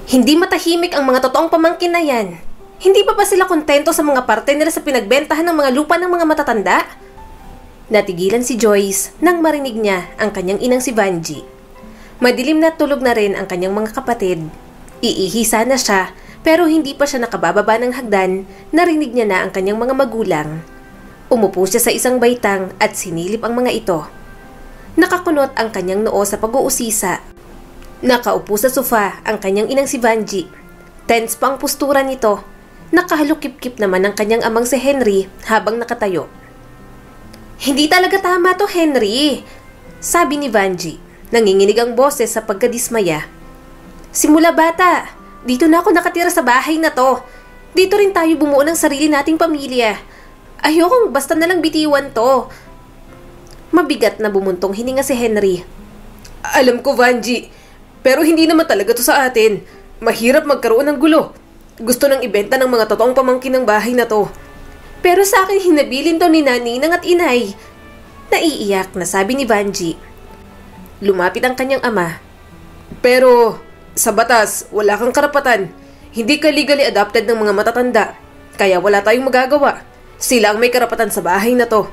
Hindi matahimik ang mga totoong pamangkin na yan. Hindi pa ba sila kontento sa mga parte nila sa pinagbentahan ng mga lupa ng mga matatanda? Natigilan si Joyce nang marinig niya ang kanyang inang si Vanji. Madilim na tulog na rin ang kanyang mga kapatid. Iihi sana siya pero hindi pa siya nakabababa ng hagdan, narinig niya na ang kanyang mga magulang. Umupo siya sa isang baitang at sinilip ang mga ito. Nakakunot ang kanyang noo sa pag-uusisa. Nakaupo sa sofa ang kanyang inang si Vanji. Tense pa ang postura nito. Nakahalukip-kip naman ang kanyang amang si Henry habang nakatayo. "Hindi talaga tama to, Henry," sabi ni Vanji. Nanginginig ang boses sa pagkadismaya. "Simula bata, dito na ako nakatira sa bahay na to. Dito rin tayo bumuo ng sarili nating pamilya. Ayokong basta nalang bitiwan to." Mabigat na bumuntong hininga si Henry. "Alam ko, Vanji, pero hindi naman talaga to sa atin. Mahirap magkaroon ng gulo. Gusto nang ibenta ng mga totoong pamangkin ng bahay na to. Pero sa akin hinabilin to ni Ninang at Inay." Naiiyak na sabi ni Vanji. Lumapit ang kanyang ama. "Pero sa batas, wala kang karapatan. Hindi ka legally adopted ng mga matatanda. Kaya wala tayong magagawa. Sila ang may karapatan sa bahay na to."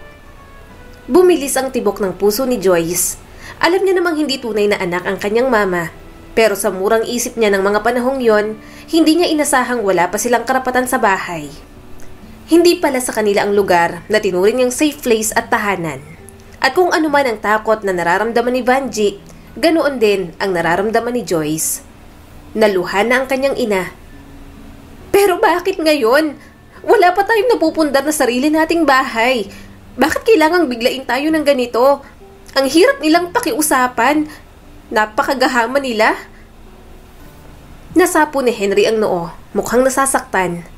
Bumilis ang tibok ng puso ni Joyce. Alam niya namang hindi tunay na anak ang kanyang mama. Pero sa murang isip niya ng mga panahong yon, hindi niya inasahang wala pa silang karapatan sa bahay. Hindi pala sa kanila ang lugar na tinuring niyang safe place at tahanan. At kung ano man ang takot na nararamdaman ni Vanji, ganoon din ang nararamdaman ni Joyce. Naluha na ang kanyang ina. "Pero bakit ngayon? Wala pa tayong napupundar na sarili nating bahay. Bakit kailangang biglain tayo ng ganito? Ang hirap nilang pakiusapan. Napakagahama nila." Nasapo ni Henry ang noo, mukhang nasasaktan.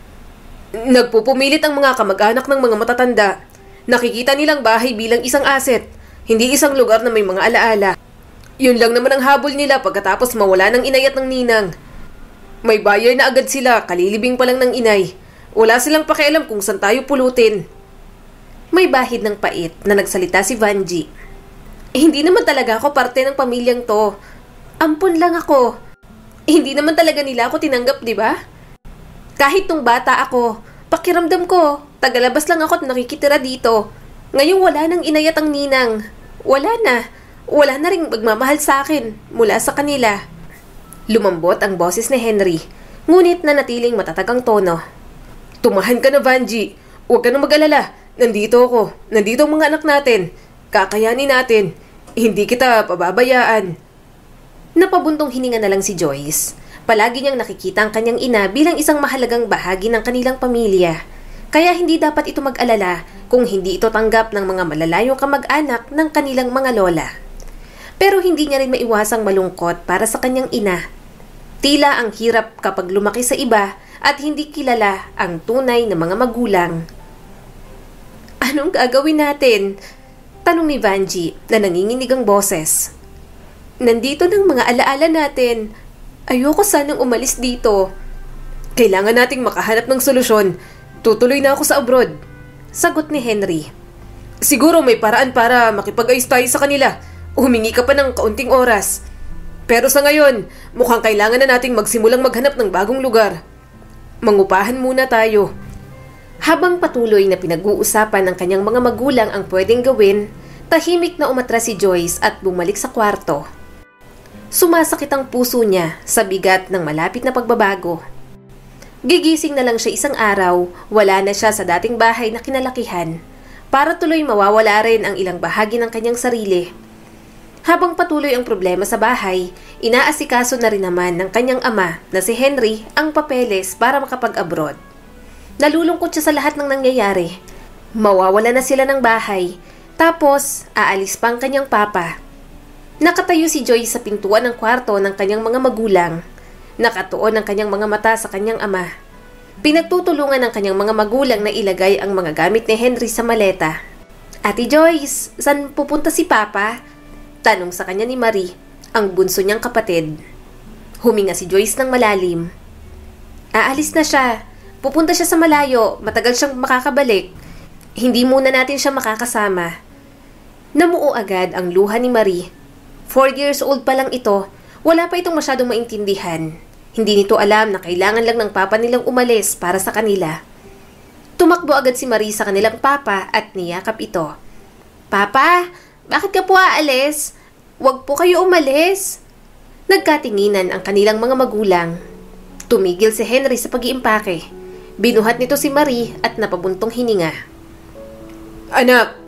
"Nagpupumilit ang mga kamag-anak ng mga matatanda. Nakikita nilang bahay bilang isang asset, hindi isang lugar na may mga alaala. Yun lang naman ang habol nila pagkatapos mawala ng inay at ng ninang. May buyer na agad sila, kalilibing pa lang ng inay. Wala silang pakialam kung saan tayo pulutin." May bahid ng pait na nagsalita si Vanji. "Hindi naman talaga ako parte ng pamilyang to. Ampun lang ako. Hindi naman talaga nila ako tinanggap, di ba? Kahit nung bata ako, pakiramdam ko, tagalabas lang ako at nakikitira dito. Ngayong wala nang inay at ang ninang. Wala na. Wala na ring magmamahal sa akin mula sa kanila." Lumambot ang boses ni Henry, ngunit nanatiling matatag ang tono. "Tumahan ka na, Vanji. Huwag ka na mag-alala. Nandito ako. Nandito ang mga anak natin. Kakayanin natin. Hindi kita pababayaan." Napabuntong hininga na lang si Joyce. Palagi niyang nakikita ang kanyang ina bilang isang mahalagang bahagi ng kanilang pamilya. Kaya hindi dapat ito mag-alala kung hindi ito tanggap ng mga malalayong kamag-anak ng kanilang mga lola. Pero hindi niya rin maiwasang malungkot para sa kanyang ina. Tila ang hirap kapag lumaki sa iba at hindi kilala ang tunay na mga magulang. "Anong gagawin natin?" tanong ni Vanji na nanginginig ang boses. "Nandito ng mga alaala natin. Ayoko sanang umalis dito." "Kailangan nating makahanap ng solusyon. Tutuloy na ako sa abroad," sagot ni Henry. "Siguro may paraan para makipag-ayos tayo sa kanila. Humingi ka pa ng kaunting oras. Pero sa ngayon, mukhang kailangan na nating magsimulang maghanap ng bagong lugar. Mangupahan muna tayo." Habang patuloy na pinag-uusapan ng kanyang mga magulang ang pwedeng gawin, tahimik na umatras si Joyce at bumalik sa kwarto. Sumasakit ang puso niya sa bigat ng malapit na pagbabago. Gigising na lang siya isang araw, wala na siya sa dating bahay na kinalakihan, para tuloy mawawala rin ang ilang bahagi ng kanyang sarili. Habang patuloy ang problema sa bahay, inaasikaso na rin naman ng kanyang ama na si Henry ang papeles para makapag-abroad. Nalulungkot siya sa lahat ng nangyayari. Mawawala na sila ng bahay, tapos aalis pa ang kanyang papa. Nakatayo si Joy sa pintuan ng kwarto ng kanyang mga magulang. Nakatuon ang kanyang mga mata sa kanyang ama. Pinagtutulungan ng kanyang mga magulang na ilagay ang mga gamit ni Henry sa maleta. "Ate Joyce, saan pupunta si Papa?" tanong sa kanya ni Marie, ang bunso niyang kapatid. Huminga si Joyce ng malalim. "Aalis na siya. Pupunta siya sa malayo, matagal siyang makakabalik. Hindi muna natin siya makakasama." Namuo agad ang luha ni Marie. 4 years old pa lang ito, wala pa itong masyadong maintindihan. Hindi nito alam na kailangan lang ng papa nilang umalis para sa kanila. Tumakbo agad si Marie sa kanilang papa at niyakap ito. Papa, bakit ka po aalis? Huwag po kayo umalis. Nagkatinginan ang kanilang mga magulang. Tumigil si Henry sa pag-iimpake. Binuhat nito si Marie at napabuntong hininga. Anak,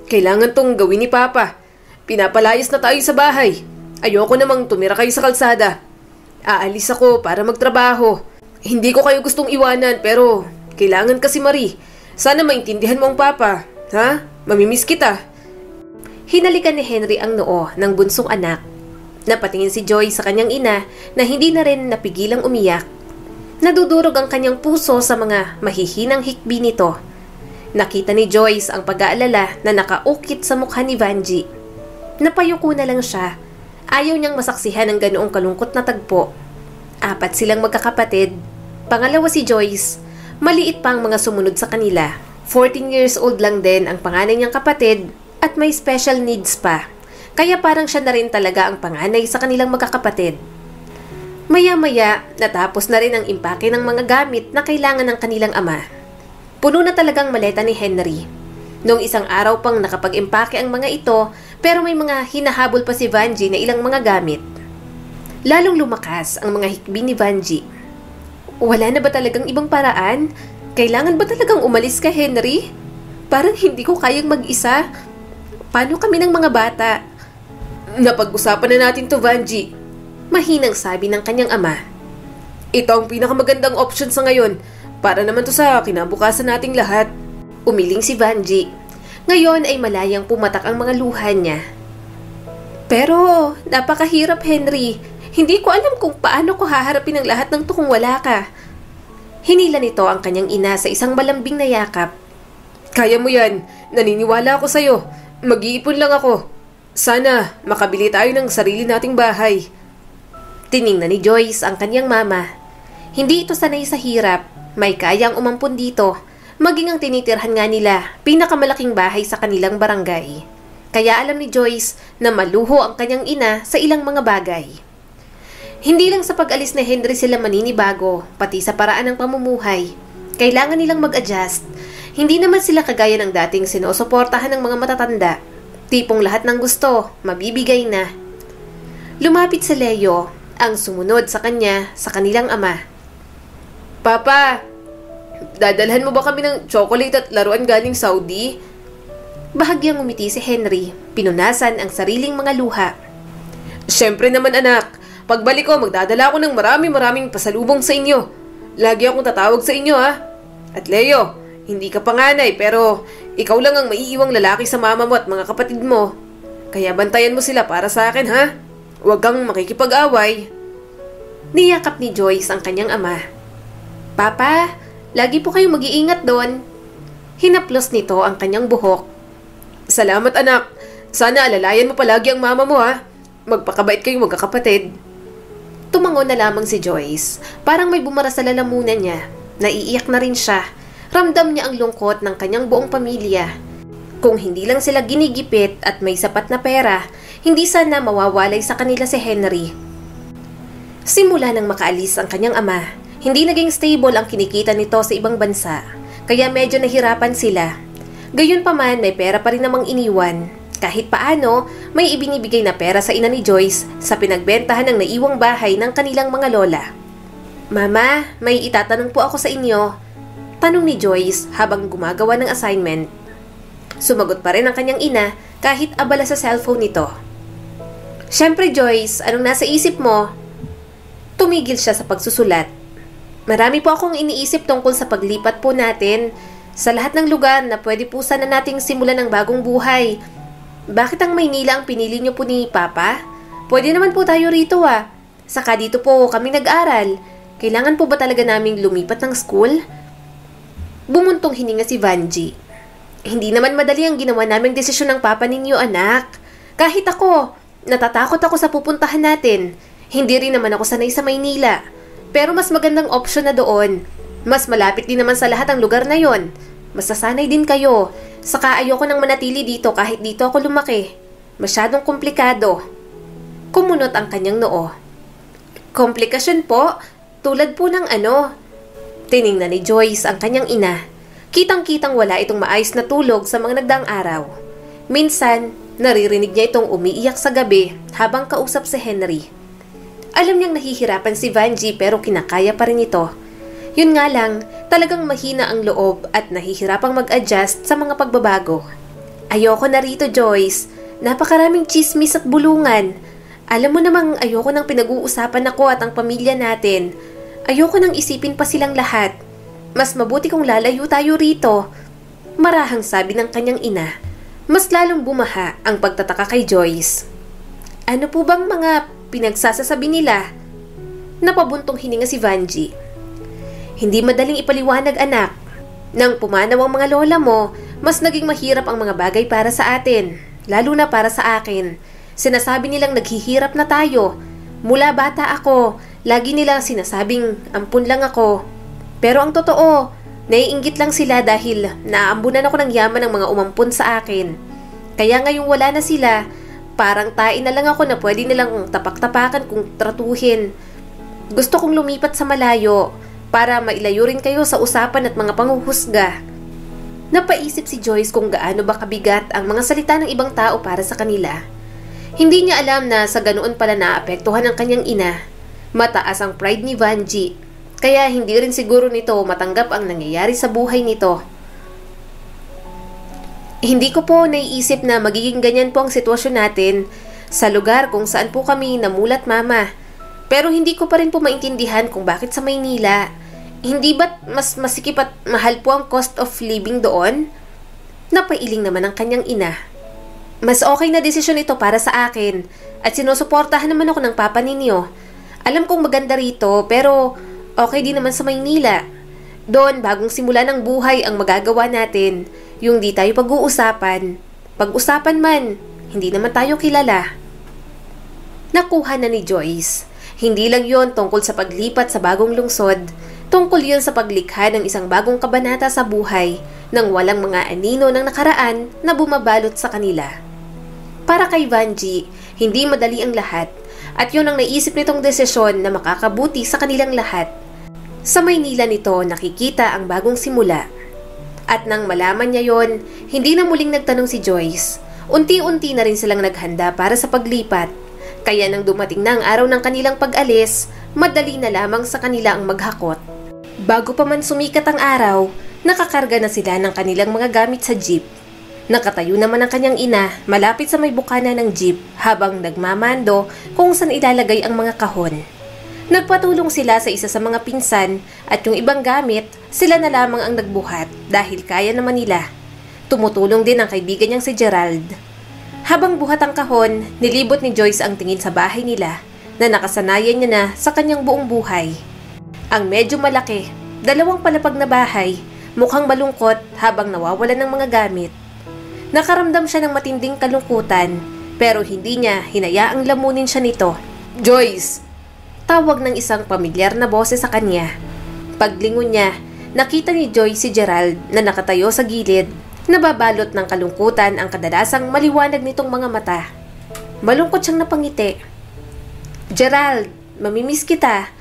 kailangan tong gawin ni Papa. Pinapalayas na tayo sa bahay. Ayoko namang tumira kayo sa kalsada. Aalis ako para magtrabaho. Hindi ko kayo gustong iwanan pero kailangan kasi Marie. Sana maintindihan mo ang Papa. Ha? Mamimiss kita. Hinalikan ni Henry ang noo ng bunsong anak. Napatingin si Joy sa kanyang ina na hindi na rin napigilang umiyak. Nadudurog ang kanyang puso sa mga mahihinang hikbi nito. Nakita ni Joyce ang pag-aalala na nakaukit sa mukha ni Vanji. Napayuko na lang siya. Ayaw niyang masaksihan ang ganoong kalungkot na tagpo. 4 silang magkakapatid. Pangalawa si Joyce. Maliit pa ang mga sumunod sa kanila. 14 years old lang din ang panganay niyang kapatid at may special needs pa. Kaya parang siya na rin talaga ang panganay sa kanilang magkakapatid. Maya-maya, natapos na rin ang impake ng mga gamit na kailangan ng kanilang ama. Puno na talagang maleta ni Henry. Noong isang araw pang nakapag-impake ang mga ito, pero may mga hinahabol pa si Vanji na ilang mga gamit. Lalong lumakas ang mga hikbi ni Vanji. Wala na ba talagang ibang paraan? Kailangan ba talagang umalis ka, Henry? Parang hindi ko kayang mag-isa. Paano kami ng mga bata? Napag-usapan na natin to, Vanji. Mahinang sabi ng kanyang ama. Ito ang pinakamagandang option sa ngayon. Para naman to sa kinabukasan nating lahat. Umiling si Vanji. Ngayon ay malayang pumatak ang mga luha niya. Pero, napakahirap, Henry. Hindi ko alam kung paano ko haharapin ang lahat ng to kung wala ka. Hinila nito ang kanyang ina sa isang malambing na yakap. Kaya mo yan. Naniniwala ako sa'yo. Mag-iipon lang ako. Sana makabili tayo ng sarili nating bahay. Tiningnan ni Joyce ang kanyang mama. Hindi ito sanay sa hirap. May kayang umampun dito. Maging ang tinitirhan nga nila, pinakamalaking bahay sa kanilang barangay. Kaya alam ni Joyce na maluho ang kanyang ina sa ilang mga bagay. Hindi lang sa pag-alis ni Henry sila maninibago, pati sa paraan ng pamumuhay. Kailangan nilang mag-adjust. Hindi naman sila kagaya ng dating sinusuportahan ng mga matatanda. Tipong lahat ng gusto, mabibigay na. Lumapit si Leo, ang sumunod sa kanya sa kanilang ama. Papa, dadalhan mo ba kami ng chocolate at laruan galing Saudi? Bahagyang umiti si Henry, pinunasan ang sariling mga luha. Siyempre naman anak, pagbalik ko magdadala ako ng maraming pasalubong sa inyo. Lagi akong tatawag sa inyo ha. At Leo, hindi ka panganay pero ikaw lang ang maiiwang lalaki sa mama mo at mga kapatid mo. Kaya bantayan mo sila para sa akin ha. Huwag kang makikipag-away. Niyakap ni Joyce ang kanyang ama. Papa, lagi po kayo mag-iingat doon. Hinaplos nito ang kanyang buhok. Salamat anak. Sana alalayan mo palagi ang mama mo ha. Magpakabait kayong magkakapatid. Tumango na lamang si Joyce. Parang may bumara sa lalamunan niya. Naiiyak na rin siya. Ramdam niya ang lungkot ng kanyang buong pamilya. Kung hindi lang sila ginigipit at may sapat na pera, hindi sana mawawalay sa kanila si Henry. Simula nang makaalis ang kanyang ama, hindi naging stable ang kinikita nito sa ibang bansa, kaya medyo nahirapan sila. Gayunpaman may pera pa rin namang iniwan. Kahit paano, may ibinibigay na pera sa ina ni Joyce sa pinagbentahan ng naiwang bahay ng kanilang mga lola. Mama, may itatanong po ako sa inyo. Tanong ni Joyce habang gumagawa ng assignment. Sumagot pa rin ang kanyang ina kahit abala sa cellphone nito. Siyempre Joyce, anong nasa isip mo? Tumigil siya sa pagsusulat. Marami po akong iniisip tungkol sa paglipat po natin sa lahat ng lugar na pwede po sana nating simulan ng bagong buhay. Bakit ang Maynila ang pinili niyo po ni Papa? Pwede naman po tayo rito ah. Saka dito po kami nag-aral. Kailangan po ba talaga naming lumipat ng school? Bumuntong hininga si Vanji. Hindi naman madali ang ginawa naming desisyon ng Papa ninyo anak. Kahit ako, natatakot ako sa pupuntahan natin. Hindi rin naman ako sanay sa Maynila. Pero mas magandang opsyon na doon. Mas malapit din naman sa lahat ang lugar na yon. Masasanay din kayo. Saka ayoko nang manatili dito kahit dito ako lumaki. Masyadong komplikado. Kumunot ang kanyang noo. Komplikasyon po? Tulad po ng ano? Tiningnan ni Joyce ang kanyang ina. Kitang-kitang wala itong maayos na tulog sa mga nagdaang araw. Minsan, naririnig niya itong umiiyak sa gabi habang kausap si Henry. Alam niyang nahihirapan si Vanjie pero kinakaya pa rin ito. Yun nga lang, talagang mahina ang loob at nahihirapang mag-adjust sa mga pagbabago. Ayoko na rito, Joyce. Napakaraming chismis at bulungan. Alam mo namang ayoko nang pinag-uusapan ako at ang pamilya natin. Ayoko nang isipin pa silang lahat. Mas mabuti kung lalayo tayo rito. Marahang sabi ng kanyang ina. Mas lalong bumaha ang pagtataka kay Joyce. Ano po bang mga pinagsasasabi nila? Napabuntong hininga si Vanjie. Hindi madaling ipaliwanag, anak. Nang pumanaw ang mga lola mo, mas naging mahirap ang mga bagay para sa atin. Lalo na para sa akin. Sinasabi nilang naghihirap na tayo. Mula bata ako, lagi nilang sinasabing ampun lang ako. Pero ang totoo, naiinggit lang sila dahil naaambunan ako ng yaman ng mga umampun sa akin. Kaya ngayong wala na sila, parang tain na lang ako na pwede nilang tapak-tapakan kung tratuhin. Gusto kong lumipat sa malayo para mailayo rin kayo sa usapan at mga panghuhusga. Napaisip si Joyce kung gaano ba kabigat ang mga salita ng ibang tao para sa kanila. Hindi niya alam na sa ganoon pala naapektuhan ang kanyang ina. Mataas ang pride ni Vanjie, kaya hindi rin siguro nito matanggap ang nangyayari sa buhay nito. Hindi ko po naiisip na magiging ganyan po ang sitwasyon natin sa lugar kung saan po kami namulat, Mama. Pero hindi ko pa rin po maintindihan kung bakit sa Maynila. Hindi ba't mas masikip at mahal po ang cost of living doon? Napailing naman ang kanyang ina. Mas okay na desisyon ito para sa akin at sinusuportahan naman ako ng papa ninyo. Alam kong maganda rito pero okay din naman sa Maynila. Doon, bagong simula ng buhay ang magagawa natin. Yung di tayo pag-uusapan. Pag-usapan man, hindi naman tayo kilala. Nakuha na ni Joyce. Hindi lang yon tungkol sa paglipat sa bagong lungsod. Tungkol yon sa paglikha ng isang bagong kabanata sa buhay nang walang mga anino ng nakaraan na bumabalot sa kanila. Para kay Vanjie, hindi madali ang lahat at yun ang naisip nitong desisyon na makakabuti sa kanilang lahat. Sa Maynila nito nakikita ang bagong simula. At nang malaman niya yon, hindi na muling nagtanong si Joyce. Unti-unti na rin silang naghanda para sa paglipat. Kaya nang dumating na ang araw ng kanilang pag-alis, madali na lamang sa kanila ang maghakot. Bago pa man sumikat ang araw, nakakarga na sila ng kanilang mga gamit sa jeep. Nakatayo naman ang kanyang ina malapit sa may bukana ng jeep habang nagmamando kung saan ilalagay ang mga kahon. Nagpatulong sila sa isa sa mga pinsan at yung ibang gamit, sila na lamang ang nagbuhat dahil kaya naman nila. Tumutulong din ang kaibigan niyang si Gerald. Habang buhat ang kahon, nilibot ni Joyce ang tingin sa bahay nila na nakasanayan niya na sa kanyang buong buhay. Ang medyo malaki, 2 palapag na bahay, mukhang malungkot habang nawawalan ng mga gamit. Nakaramdam siya ng matinding kalungkutan pero hindi niya hinayaang lamunin siya nito. Joyce! Tawag ng isang pamilyar na boses sa kanya. Paglingon niya, nakita ni Joyce si Gerald na nakatayo sa gilid, nababalot ng kalungkutan ang kadalasang maliwanag nitong mga mata. Malungkot siyang napangiti. Gerald, mamimiss kita,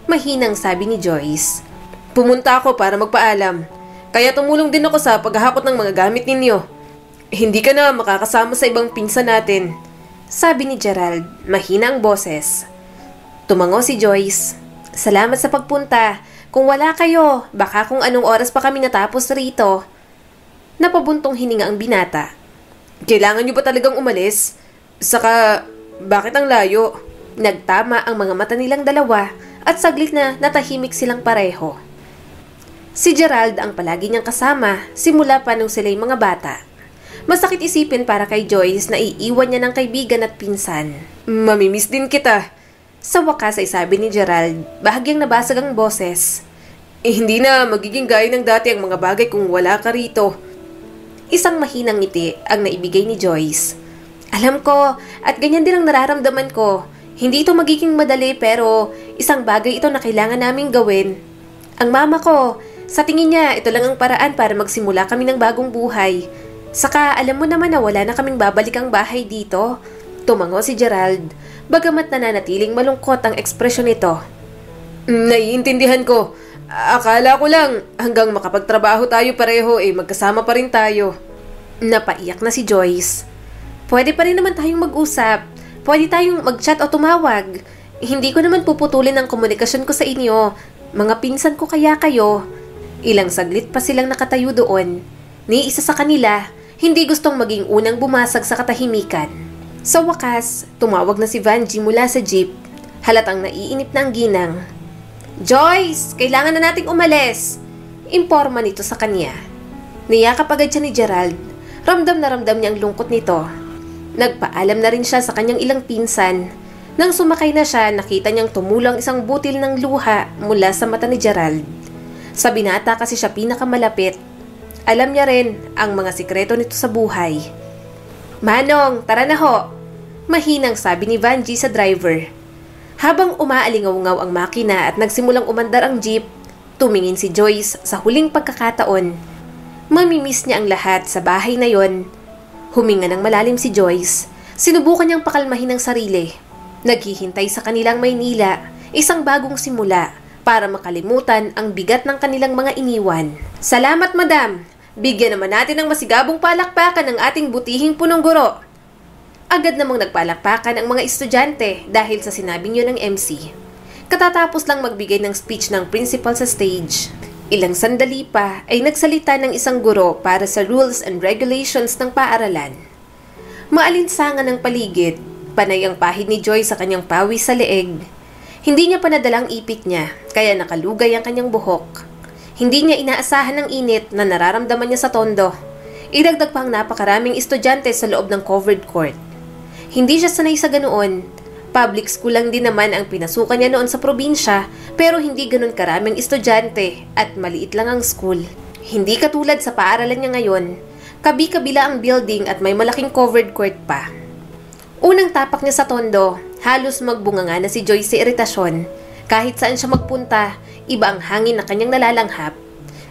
mahinang sabi ni Joyce. Pumunta ako para magpaalam, kaya tumulong din ako sa paghahakot ng mga gamit ninyo. Hindi ka na makakasama sa ibang pinsan natin, sabi ni Gerald, mahina ang boses. Tumango si Joyce. Salamat sa pagpunta. Kung wala kayo, baka kung anong oras pa kami natapos rito. Napabuntong hininga ang binata. Kailangan niyo ba talagang umalis? Saka, bakit ang layo? Nagtama ang mga mata nilang dalawa at saglit na natahimik silang pareho. Si Gerald ang palagi niyang kasama simula pa nung sila'y mga bata. Masakit isipin para kay Joyce na iiwan niya ng kaibigan at pinsan. Mamimiss din kita. Sa wakas ay sabi ni Gerald, bahagyang nabasag ang boses. Hindi na magiging gaya ng dati ang mga bagay kung wala ka rito. Isang mahinang ngiti ang naibigay ni Joyce. Alam ko, at ganyan din ang nararamdaman ko. Hindi ito magiging madali pero isang bagay ito na kailangan naming gawin. Ang mama ko, sa tingin niya ito lang ang paraan para magsimula kami ng bagong buhay. Saka alam mo naman na wala na kaming babalikang bahay dito. Tumango si Gerald, bagamat nananatiling malungkot ang ekspresyon nito. Naiintindihan ko. Akala ko lang hanggang makapagtrabaho tayo pareho magkasama pa rin tayo. Napaiyak na si Joyce. Pwede pa rin naman tayong mag-usap. Pwede tayong mag-chat o tumawag. Hindi ko naman puputulin ang komunikasyon ko sa inyo. Mga pinsan ko kaya kayo. Ilang saglit pa silang nakatayo doon. Ni isa sa kanila, hindi gustong maging unang bumasag sa katahimikan. Sa wakas, tumawag na si Vanjie mula sa jeep. Halatang naiinip na ang ginang. Joyce, kailangan na nating umalis. Imporma nito sa kanya. Niyakap agad siya ni Gerald. Ramdam na ramdam niya ang lungkot nito. Nagpaalam na rin siya sa kanyang ilang pinsan. Nang sumakay na siya, nakita niyang tumulang isang butil ng luha mula sa mata ni Gerald. Sa binata kasi siya pinakamalapit. Alam niya rin ang mga sikreto nito sa buhay. Manong, tara na ho. Mahinang sabi ni Vanjie sa driver. Habang umaalingaw-ngaw ang makina at nagsimulang umandar ang jeep, tumingin si Joyce sa huling pagkakataon. Mamimiss niya ang lahat sa bahay na yon. Huminga ng malalim si Joyce. Sinubukan niyang pakalmahin ang sarili. Naghihintay sa kanilang Maynila, isang bagong simula para makalimutan ang bigat ng kanilang mga iniwan. Salamat, madam! Bigyan naman natin ng masigabong palakpakan ng ating butihing punong guro. Agad namang nagpalakpakan ang mga estudyante dahil sa sinabing yun ng MC. Katatapos lang magbigay ng speech ng principal sa stage. Ilang sandali pa ay nagsalita ng isang guro para sa rules and regulations ng paaralan. Maalinsangan ang paligid, panay ang pahid ni Joy sa kanyang pawis sa leeg. Hindi niya panadalang ipit niya, kaya nakalugay ang kanyang buhok. Hindi niya inaasahan ng init na nararamdaman niya sa tondo. Idagdag pa ang napakaraming estudyante sa loob ng covered court. Hindi siya sanay sa ganoon. Public school lang din naman ang pinasukan niya noon sa probinsya, pero hindi ganun karaming estudyante at maliit lang ang school. Hindi katulad sa paaralan niya ngayon, kabi-kabila ang building at may malaking covered court pa. Unang tapak niya sa tondo, halos magbunganga na si Joyce sa iritasyon. Kahit saan siya magpunta, iba ang hangin na kanyang nalalanghap.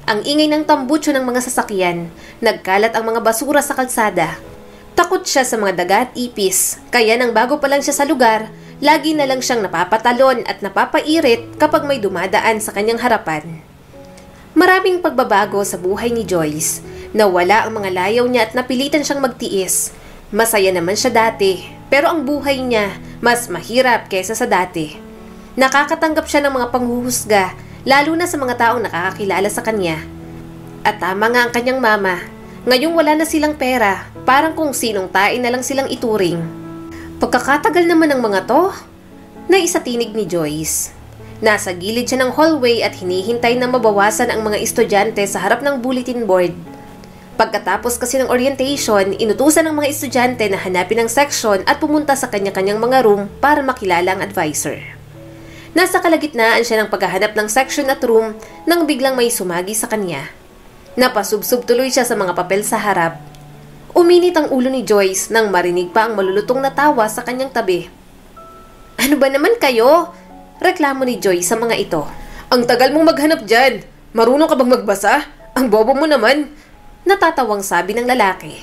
Ang ingay ng tambutso ng mga sasakyan, nagkalat ang mga basura sa kalsada. Takot siya sa mga daga at ipis, kaya nang bago pa lang siya sa lugar, lagi na lang siyang napapatalon at napapairit kapag may dumadaan sa kanyang harapan. Maraming pagbabago sa buhay ni Joyce. Nawala ang mga layaw niya at napilitan siyang magtiis. Masaya naman siya dati, pero ang buhay niya mas mahirap kaysa sa dati. Nakakatanggap siya ng mga panghuhusga, lalo na sa mga taong nakakakilala sa kanya. At tama nga ang kanyang mama. Ngayong wala na silang pera, parang kung sinong tain na lang silang ituring. Pagkakatagal naman ng mga to, naisatinig ni Joyce. Nasa gilid siya ng hallway at hinihintay na mabawasan ang mga estudyante sa harap ng bulletin board. Pagkatapos kasi ng orientation, inutusan ng mga estudyante na hanapin ang section at pumunta sa kanya-kanyang mga room para makilala ang advisor. Nasa kalagitnaan siya ng paghahanap ng section at room nang biglang may sumagi sa kanya. Napasubsob tuloy siya sa mga papel sa harap. Uminit ang ulo ni Joyce nang marinig pa ang malulutong na tawa sa kanyang tabi. Ano ba naman kayo? Reklamo ni Joyce sa mga ito. Ang tagal mong maghanap dyan. Marunong ka bang magbasa? Ang bobo mo naman. Natatawang sabi ng lalaki.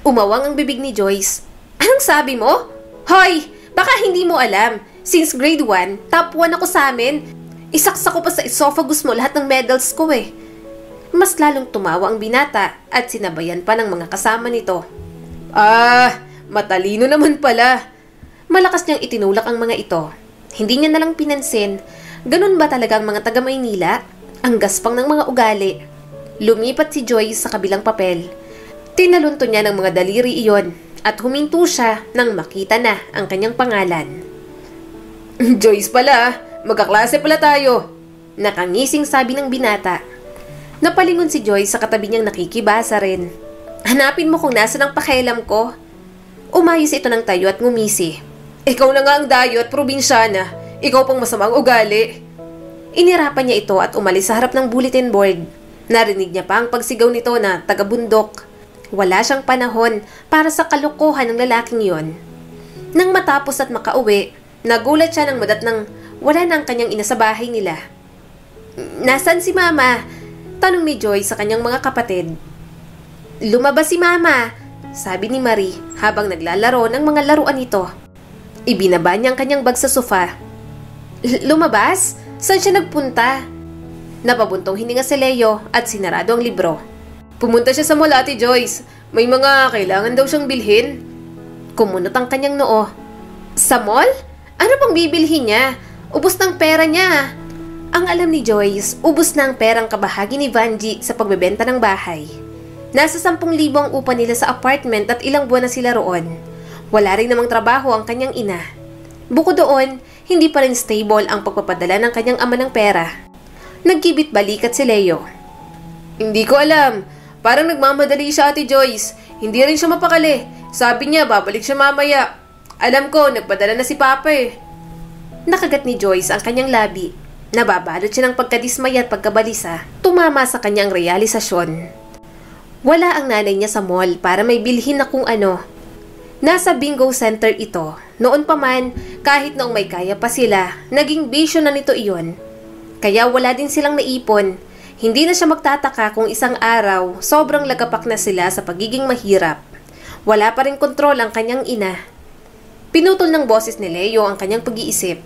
Umawang ang bibig ni Joyce. Anong sabi mo? Hoy! Baka hindi mo alam. Since grade 1, top 1 ako sa amin. Isaksa ko pa sa esophagus mo lahat ng medals ko eh. Mas lalong tumawa ang binata at sinabayan pa ng mga kasama nito. Matalino naman pala. Malakas niyang itinulak ang mga ito. Hindi niya nalang pinansin. Ganun ba talaga ang mga taga Maynila? Ang gaspang ng mga ugali. Lumipat si Joyce sa kabilang papel. Tinalunto niya ng mga daliri iyon at huminto siya nang makita na ang kanyang pangalan. Joyce pala, magkaklase pala tayo. Nakangising sabi ng binata. Napalingon si Joyce sa katabi niyang nakikibasa rin. Hanapin mo kung nasa ng pakialam ko. Umayos ito ng tayo at ngumisi. Ikaw na nga ang dayo at probinsyana. Ikaw pang masamang ugali. Inirapan niya ito at umalis sa harap ng bulletin board. Narinig niya pa ang pagsigaw nito na taga-bundok. Wala siyang panahon para sa kalokohan ng lalaking yon. Nang matapos at makauwi, nagulat siya ng madat nang wala na ang kanyang ina sa bahay nila. Nasaan si Mama? Tanong ni Joy sa kanyang mga kapatid. Lumabas si Mama, sabi ni Marie habang naglalaro ng mga laruan nito. Ibinaba niya ang kanyang bag sa sofa. Lumabas? Saan siya nagpunta? Napabuntong hininga si Leo at sinarado ang libro. Pumunta siya sa mall, Ate Joyce. May mga kailangan daw siyang bilhin. Kumunot ang kanyang noo. Sa mall? Ano pang bibilhin niya? Ubus ng pera niya. Ang alam ni Joyce, ubus na ang perang kabahagi ni Vanji sa pagbebenta ng bahay. Nasa 10,000 ang upa nila sa apartment at ilang buwan na sila roon. Wala rin namang trabaho ang kanyang ina. Bukod doon, hindi pa rin stable ang pagpapadala ng kanyang ama ng pera. Nagkibit balikat si Leo. Hindi ko alam. Parang nagmamadali siya, Ate Joyce. Hindi rin siya mapakali. Sabi niya, babalik siya mamaya. Alam ko, nagpadala na si Papa eh. Nakagat ni Joyce ang kanyang labi. Nababalot siya ng pagkadismaya at pagkabalisa. Tumama sa kanyang realisasyon. Wala ang nanay niya sa mall para may bilhin na kung ano. Nasa bingo center ito. Noon pa man, kahit noong may kaya pa sila, naging bisyo na nito iyon. Kaya wala din silang naipon. Hindi na siya magtataka kung isang araw, sobrang lagapak na sila sa pagiging mahirap. Wala pa rin kontrol ang kanyang ina. Pinutol ng boses ni Leo ang kanyang pag-iisip.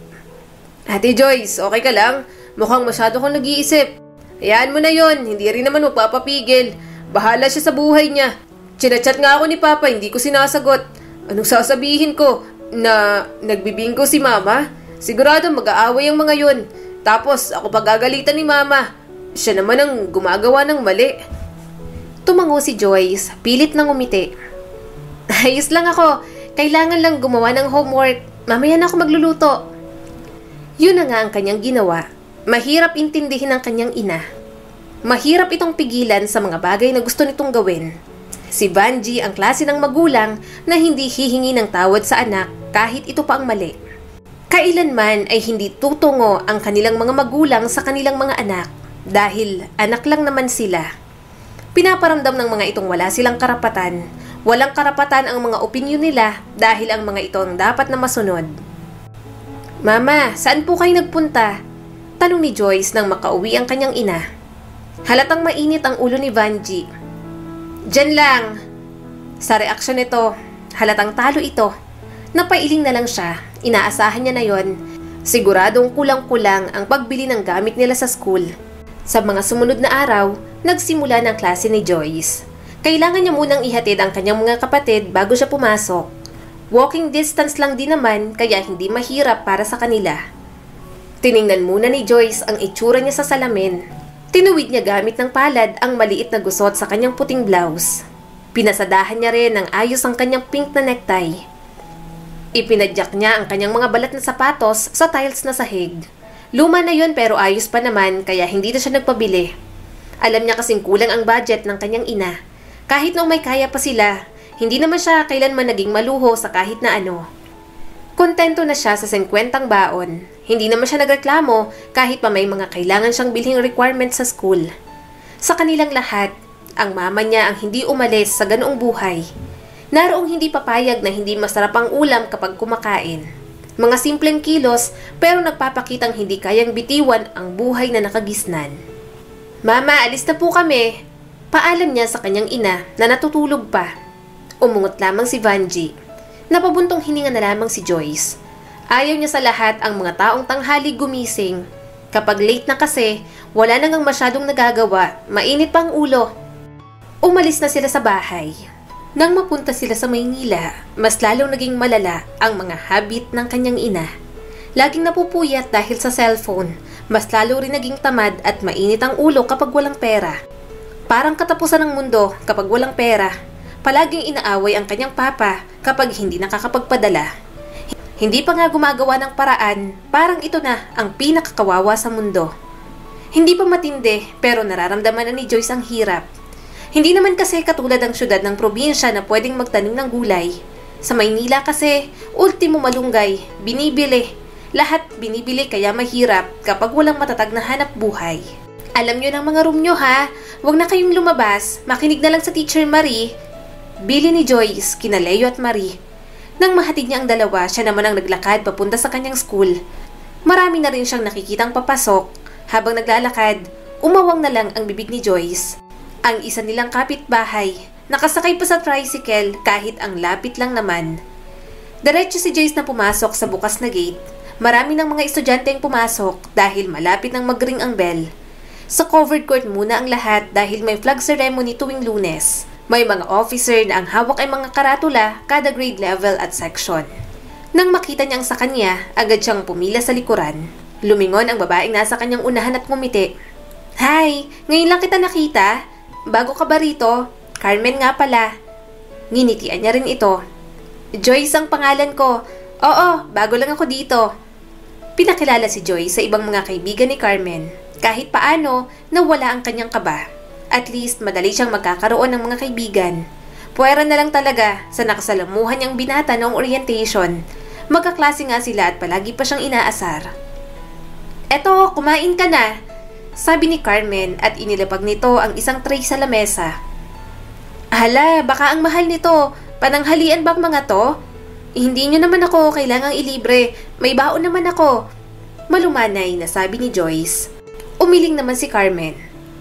Ate Joyce, okay ka lang? Mukhang masyado kang nag-iisip. Hayaan mo na yon, hindi rin naman magpapapigil. Bahala siya sa buhay niya. Chinachat nga ako ni Papa, hindi ko sinasagot. Anong sasabihin ko? Na nagbibinggo si Mama? Sigurado mag-aaway ang mga yun. Tapos ako pagagalitan ni Mama. Siya naman ang gumagawa ng mali. Tumango si Joyce, pilit nang umiti. Ayos lang ako. Kailangan lang gumawa ng homework. Mamaya na ako magluluto. Yun na nga ang kanyang ginawa. Mahirap intindihin ang kanyang ina. Mahirap itong pigilan sa mga bagay na gusto nitong gawin. Si Vanji ang klase ng magulang na hindi hihingi ng tawad sa anak kahit ito pa ang mali. Kailanman ay hindi tutungo ang kanilang mga magulang sa kanilang mga anak dahil anak lang naman sila. Pinaparamdam ng mga itong wala silang karapatan. Walang karapatan ang mga opinyon nila dahil ang mga ito ang dapat na masunod. Mama, saan po kayo nagpunta? Tanong ni Joyce nang makauwi ang kanyang ina. Halatang mainit ang ulo ni Vanji. Diyan lang. Sa reaksyon nito, halatang talo ito. Napailing na lang siya. Inaasahan niya na yon. Siguradong kulang-kulang ang pagbili ng gamit nila sa school. Sa mga sumunod na araw, nagsimula ng klase ni Joyce. Kailangan niya munang ihatid ang kanyang mga kapatid bago siya pumasok. Walking distance lang din naman kaya hindi mahirap para sa kanila. Tiningnan muna ni Joyce ang itsura niya sa salamin. Tinuwid niya gamit ng palad ang maliit na gusot sa kanyang puting blouse. Pinasadahan niya rin ng ayos ang kanyang pink na necktie. Ipinadyak niya ang kanyang mga balat na sapatos sa tiles na sahig. Luma na yun pero ayos pa naman kaya hindi na siya nagpabili. Alam niya kasing kulang ang budget ng kanyang ina. Kahit nung may kaya pa sila, hindi naman siya kailanman naging maluho sa kahit na ano. Kontento na siya sa 50 baon. Hindi naman siya nagreklamo kahit pa may mga kailangan siyang bilhing requirements sa school. Sa kanilang lahat, ang mama niya ang hindi umalis sa ganoong buhay. Naroong hindi papayag na hindi masarap ang ulam kapag kumakain. Mga simpleng kilos pero nagpapakitang hindi kayang bitiwan ang buhay na nakagisnan. Mama, alis na po kami. Paalam niya sa kanyang ina na natutulog pa. Umungot lamang si Vanji. Napabuntong hininga na lamang si Joyce. Ayaw niya sa lahat ang mga taong tanghali gumising. Kapag late na kasi, wala na ngang masyadong nagagawa, mainit pang ulo. Umalis na sila sa bahay. Nang mapunta sila sa Maynila, mas lalong naging malala ang mga habit ng kanyang ina. Laging napupuyat dahil sa cellphone, mas lalo rin naging tamad at mainit ang ulo kapag walang pera. Parang katapusan ng mundo kapag walang pera. Palaging inaaway ang kanyang papa kapag hindi nakakapagpadala. Hindi pa nga gumagawa ng paraan, parang ito na ang pinakakawawa sa mundo. Hindi pa matindi pero nararamdaman na ni Joyce ang hirap. Hindi naman kasi katulad ang syudad ng probinsya na pwedeng magtanim ng gulay. Sa Maynila kasi, ultimo malunggay, binibili. Lahat binibili kaya mahirap kapag walang matatag na hanap buhay. Alam nyo ng mga room nyo ha, huwag na kayong lumabas, makinig na lang sa Teacher Marie. Bili ni Joyce, kina Leo at Marie. Nang mahatid niya ang dalawa, siya naman ang naglakad papunta sa kanyang school. Marami na rin siyang nakikitang papasok. Habang naglalakad, umawang na lang ang bibig ni Joyce. Ang isa nilang kapitbahay, nakasakay pa sa tricycle kahit ang lapit lang naman. Diretso si Joyce na pumasok sa bukas na gate. Marami ng mga estudyante ang pumasok dahil malapit nang mag-ring ang bell. Sa covered court muna ang lahat dahil may flag ceremony tuwing Lunes. May mga officer na ang hawak ay mga karatula kada grade level at section. Nang makita niyang sa kanya, agad siyang pumila sa likuran. Lumingon ang babaeng nasa kanyang unahan at ngumiti. Hi! Ngayon lang kita nakita. Bago ka ba rito? Carmen nga pala. Nginitian niya rin ito. Joyce ang pangalan ko. Oo, bago lang ako dito. Pinakilala si Joyce sa ibang mga kaibigan ni Carmen. Kahit paano, nawala ang kanyang kaba. At least, madali siyang magkakaroon ng mga kaibigan. Puwera na lang talaga sa nakasalamuhan niyang binata noong orientation. Magkaklase nga sila at palagi pa siyang inaasar. Eto, kumain ka na, sabi ni Carmen at inilapag nito ang isang tray sa lamesa. Hala, baka ang mahal nito. Pananghalian bang mga to? Hindi nyo naman ako kailangang ilibre. May baon naman ako. Malumanay na sabi ni Joyce. Umiling naman si Carmen.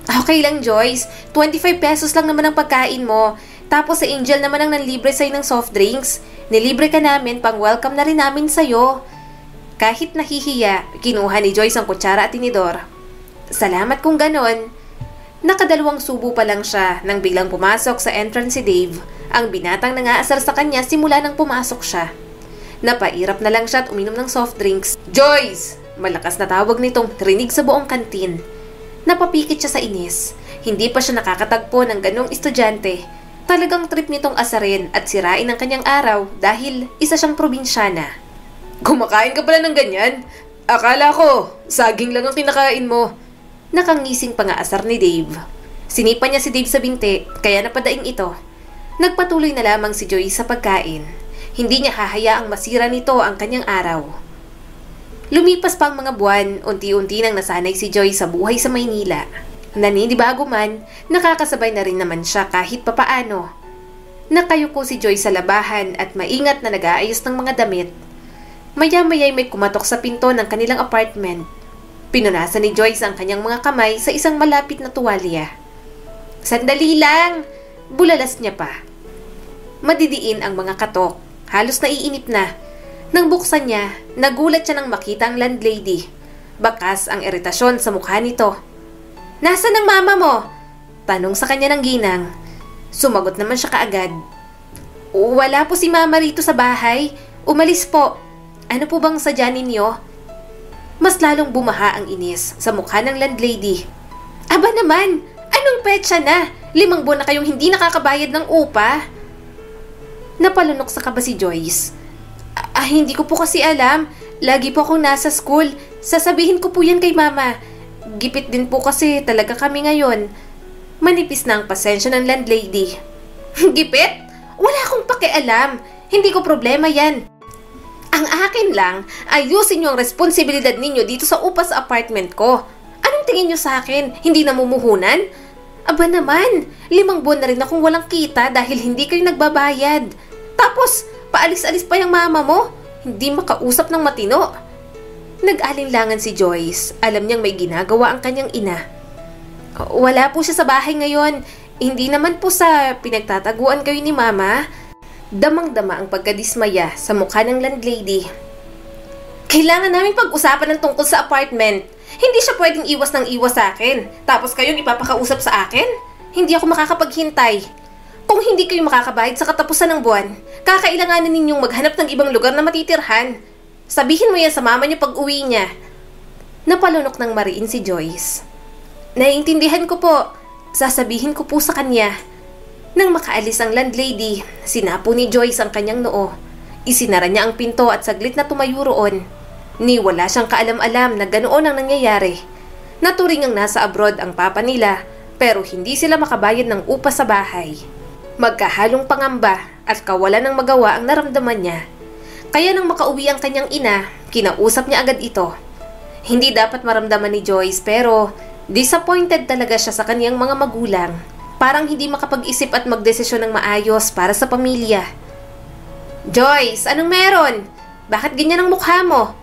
Okay lang Joyce, 25 pesos lang naman ang pagkain mo. Tapos sa Angel naman ang nanlibre sa'yo ng soft drinks. Nilibre ka namin, pang welcome na rin namin sa'yo. Kahit nahihiya, kinuha ni Joyce ang kutsara at tinidor. Salamat kung ganon. Nakadalawang subo pa lang siya nang biglang pumasok sa entrance si Dave. Ang binatang nangaasar sa kanya simula nang pumasok siya. Napairap na lang siya at uminom ng soft drinks. Joyce! Malakas na tawag nitong rinig sa buong kantin. Napapikit siya sa inis. Hindi pa siya nakakatagpo ng ganong estudyante. Talagang trip nitong asarin at sirain ang kanyang araw dahil isa siyang probinsyana. Kumakain ka pala ng ganyan? Akala ko, saging lang ang kinakain mo. Nakangising pangaasar ni Dave. Sinipa niya si Dave sa binti, kaya napadaing ito. Nagpatuloy na lamang si Joyce sa pagkain. Hindi niya hahayaang masira nito ang kanyang araw. Lumipas pa ang mga buwan, unti-unti nang nasanay si Joyce sa buhay sa Maynila. Naninibago man, nakakasabay na rin naman siya kahit papaano. Nakayuko si Joyce sa labahan at maingat na nag-aayos ng mga damit. Maya-maya'y may kumatok sa pinto ng kanilang apartment. Pinunasan ni Joyce ang kanyang mga kamay sa isang malapit na tuwalya. Sandali lang! Bulalas niya pa. Madidiin ang mga katok. Halos naiinip na. Nang buksan niya, nagulat siya nang makita ang landlady. Bakas ang iritasyon sa mukha nito. Nasaan ang mama mo? Tanong sa kanya ng ginang. Sumagot naman siya kaagad. Wala po si mama rito sa bahay. Umalis po. Ano po bang sadya ninyo? Mas lalong bumaha ang inis sa mukha ng landlady. Aba naman! Anong petsa na? 5 buwan na kayong hindi nakakabayad ng upa? Napalunok sa kaba si Joyce. Hindi ko po kasi alam. Lagi po akong nasa school. Sasabihin ko po yan kay mama. Gipit din po kasi talaga kami ngayon. Manipis na ang pasensya ng landlady. Gipit? Wala akong pakialam. Hindi ko problema yan. Ang akin lang, ayusin niyo ang responsibilidad ninyo dito sa upa sa apartment ko. Anong tingin niyo sa akin? Hindi namumuhunan? Aba naman, 5 buwan na rin akong walang kita dahil hindi kayo nagbabayad. Tapos, paalis-alis pa yung mama mo. Hindi makausap ng matino. Nag-alinlangan si Joyce. Alam niyang may ginagawa ang kanyang ina. Wala po siya sa bahay ngayon. Hindi naman po sa pinagtataguan kayo ni mama. Damang-dama ang pagkadismaya sa mukha ng landlady. Kailangan namin pag-usapan ng tungkol sa apartment. Hindi siya pwedeng iwas ng iwas sa akin. Tapos kayong ipapakausap sa akin? Hindi ako makakapaghintay. Kung hindi kayo makakabayad sa katapusan ng buwan, kakailanganin ninyong maghanap ng ibang lugar na matitirhan. Sabihin mo yan sa mama niyo pag uwi niya. Napalunok ng mariin si Joyce. Naiintindihan ko po. Sasabihin ko po sa kanya. Nang makaalis ang landlady, sinapo ni Joyce ang kanyang noo. Isinara niya ang pinto at saglit na tumayo roon. Ni wala siyang kaalam-alam na ganoon ang nangyayari. Naturing ang nasa abroad ang papa nila, pero hindi sila makabayad ng upa sa bahay. Magkahalong pangamba at kawalan ng magawa ang naramdaman niya. Kaya nang makauwi ang kanyang ina, kinausap niya agad ito. Hindi dapat maramdaman ni Joyce pero disappointed talaga siya sa kanyang mga magulang. Parang hindi makapag-isip at magdesisyon ng maayos para sa pamilya. Joyce, anong meron? Bakit ganyan ang mukha mo?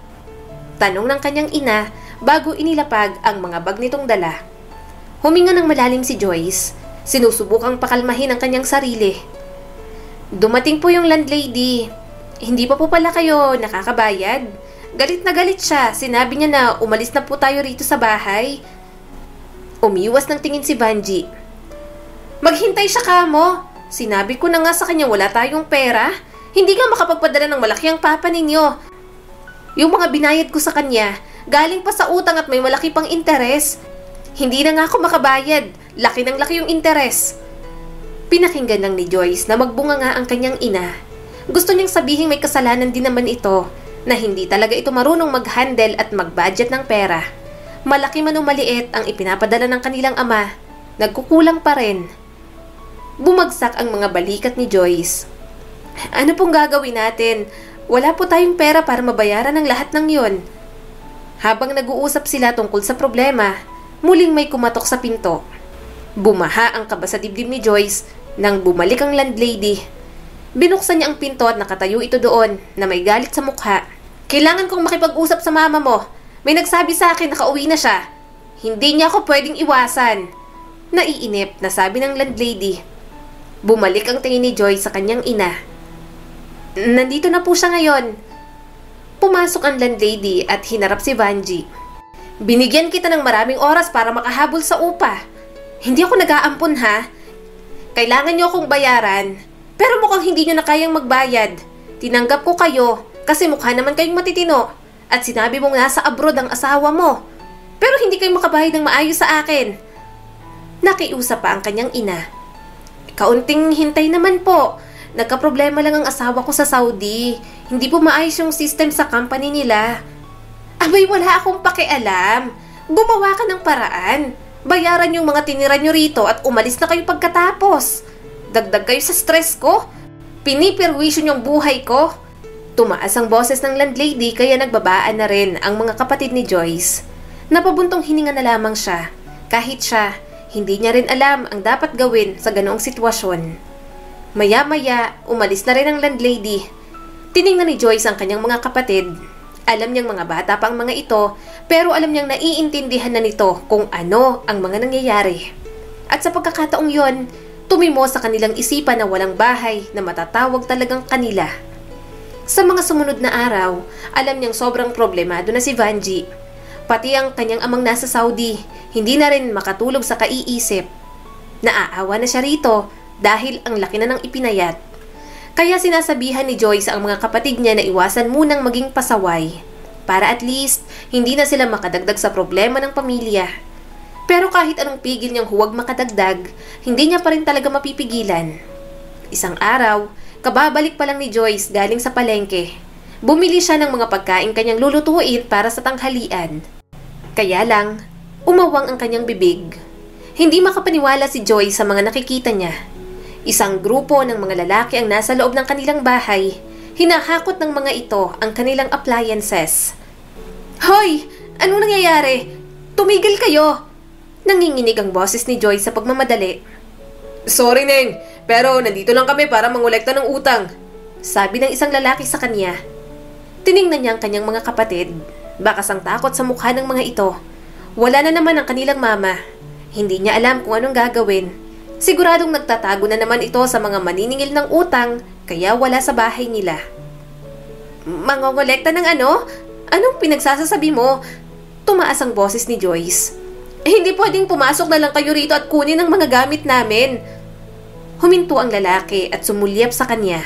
Tanong ng kanyang ina bago inilapag ang mga bag nitong dala. Huminga ng malalim si Joyce. Sinusubukang pakalmahin ang kanyang sarili. Dumating po yung landlady. Hindi pa po pala kayo nakakabayad. Galit na galit siya. Sinabi niya na umalis na po tayo rito sa bahay. Umiwas ng tingin si Vanji. Maghintay siya kamo. Sinabi ko na nga sa kanya wala tayong pera. Hindi nga makapagpadala ng malaki ang papa ninyo. Yung mga binayad ko sa kanya, galing pa sa utang at may malaki pang interes. Hindi na nga ako makabayad. Laki ng laki yung interes. Pinakinggan lang ni Joyce na magbunga nga ang kanyang ina. Gusto niyang sabihin may kasalanan din naman ito, na hindi talaga ito marunong mag-handle at mag-budget ng pera. Malaki man o maliit ang ipinapadala ng kanilang ama, nagkukulang pa rin. Bumagsak ang mga balikat ni Joyce. Ano pong gagawin natin? Wala po tayong pera para mabayaran ang lahat ng yon. Habang nag-uusap sila tungkol sa problema, muling may kumatok sa pinto. Bumaha ang kaba sa dibdib ni Joyce nang bumalik ang landlady. Binuksan niya ang pinto at nakatayo ito doon na may galit sa mukha. Kailangan kong makipag-usap sa mama mo. May nagsabi sa akin na nakauwi na siya. Hindi niya ako pwedeng iwasan. Naiinip na sabi ng landlady. Bumalik ang tingin ni Joyce sa kanyang ina. Nandito na po siya ngayon. Pumasok ang landlady at hinarap si Vanji. Binigyan kita ng maraming oras para makahabol sa upa. Hindi ako nag-aampon ha. Kailangan niyo akong bayaran. Pero mukhang hindi niyo na kayang magbayad. Tinanggap ko kayo kasi mukha naman kayong matitino. At sinabi mong nasa abroad ang asawa mo. Pero hindi kayo makabayad ng maayos sa akin. Nakiusap pa ang kanyang ina. Kaunting hintay naman po. Nagkaproblema lang ang asawa ko sa Saudi. Hindi po maayos yung system sa company nila. Abay, wala akong pakialam. Gumawa ka ng paraan. Bayaran yung mga tinira nyo rito at umalis na kayo pagkatapos. Dagdag kayo sa stress ko. Pinipirwisyo yung buhay ko. Tumaas ang boses ng landlady kaya nagbabaan na rin ang mga kapatid ni Joyce. Napabuntong hininga na lamang siya. Kahit siya, hindi niya rin alam ang dapat gawin sa ganoong sitwasyon. Maya-maya, umalis na rin ang landlady. Tiningnan ni Joyce ang kanyang mga kapatid. Alam niyang mga bata pa ang mga ito, pero alam niyang naiintindihan na nito kung ano ang mga nangyayari. At sa pagkakataong yon, tumimo sa kanilang isipan na walang bahay na matatawag talagang kanila. Sa mga sumunod na araw, alam niyang sobrang problemado na si Vanji. Pati ang kanyang amang nasa Saudi, hindi na rin makatulog sa kaiisip. Naaawa na siya rito dahil ang laki na ng ipinayat. Kaya sinasabihan ni Joyce ang mga kapatid niya na iwasan munang maging pasaway para at least hindi na sila makadagdag sa problema ng pamilya. Pero kahit anong pigil niyang huwag makadagdag, hindi niya pa rin talaga mapipigilan. Isang araw, kababalik pa lang ni Joyce galing sa palengke. Bumili siya ng mga pagkain kanyang lulutuin para sa tanghalian. Kaya lang, umawang ang kanyang bibig. Hindi makapaniwala si Joyce sa mga nakikita niya. Isang grupo ng mga lalaki ang nasa loob ng kanilang bahay. Hinahakot ng mga ito ang kanilang appliances. Hoy! Anong nangyayari? Tumigil kayo! Nanginginig ang boses ni Joyce sa pagmamadali. Sorry, Neng, pero nandito lang kami para mangolekta ng utang. Sabi ng isang lalaki sa kanya. Tiningnan niya ang kanyang mga kapatid. Bakas ang takot sa mukha ng mga ito. Wala na naman ang kanilang mama. Hindi niya alam kung anong gagawin. Siguradong nagtatago na naman ito sa mga maniningil ng utang, kaya wala sa bahay nila. Mangongolekta ng ano? Anong pinagsasasabi mo? Tumaas ang boses ni Joyce. Hindi pwedeng pumasok na lang kayo rito at kunin ang mga gamit namin. Huminto ang lalaki at sumulyap sa kanya.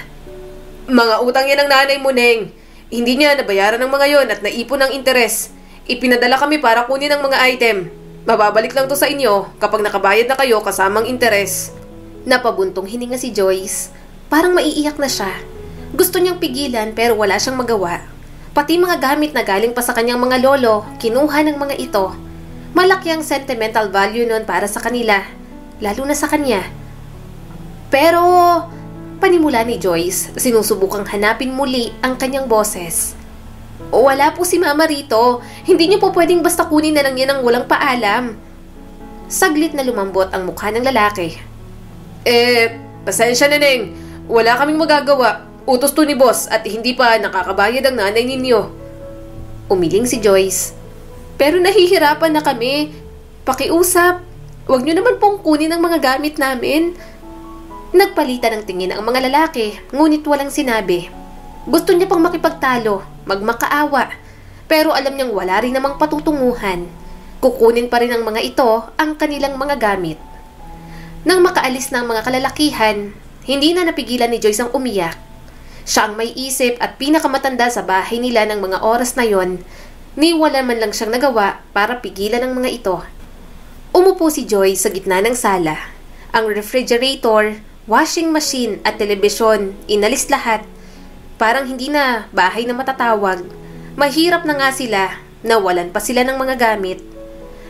Mga utang yan ng nanay mo, Neng. Hindi niya nabayaran ng mga yon at naipon ng interes. Ipinadala kami para kunin ang mga item. Mababalik lang to sa inyo kapag nakabayad na kayo kasamang interes. Napabuntong hininga si Joyce. Parang maiiyak na siya. Gusto niyang pigilan pero wala siyang magawa. Pati mga gamit na galing pa sa kanyang mga lolo, kinuha ng mga ito. Malaki ang sentimental value nun para sa kanila, lalo na sa kanya. Pero, panimula ni Joyce, sinusubukang hanapin muli ang kanyang boses. Wala po si Mama rito. Hindi niyo po pwedeng basta kunin na lang yan ng walang paalam. Saglit na lumambot ang mukha ng lalaki. Pasensya na, Neng. Wala kaming magagawa. Utos to ni boss at hindi pa nakakabayad ang nanay ninyo. Umiling si Joyce. Pero nahihirapan na kami. Pakiusap. Huwag niyo naman pong kunin ang mga gamit namin. Nagpalitan ng tingin ang mga lalaki, ngunit walang sinabi. Gusto niya pang makipagtalo, magmakaawa. Pero alam niyang wala rin namang patutunguhan. Kukunin pa rin ng mga ito ang kanilang mga gamit. Nang makaalis ng mga kalalakihan, hindi na napigilan ni Joyce ang umiyak. Siya ang may isip at pinakamatanda sa bahay nila ng mga oras na yon, ni wala man lang siyang nagawa para pigilan ang mga ito. Umupo si Joyce sa gitna ng sala. Ang refrigerator, washing machine at telebisyon, inalis lahat. Parang hindi na bahay na matatawag. Mahirap na nga sila, nawalan pa sila ng mga gamit.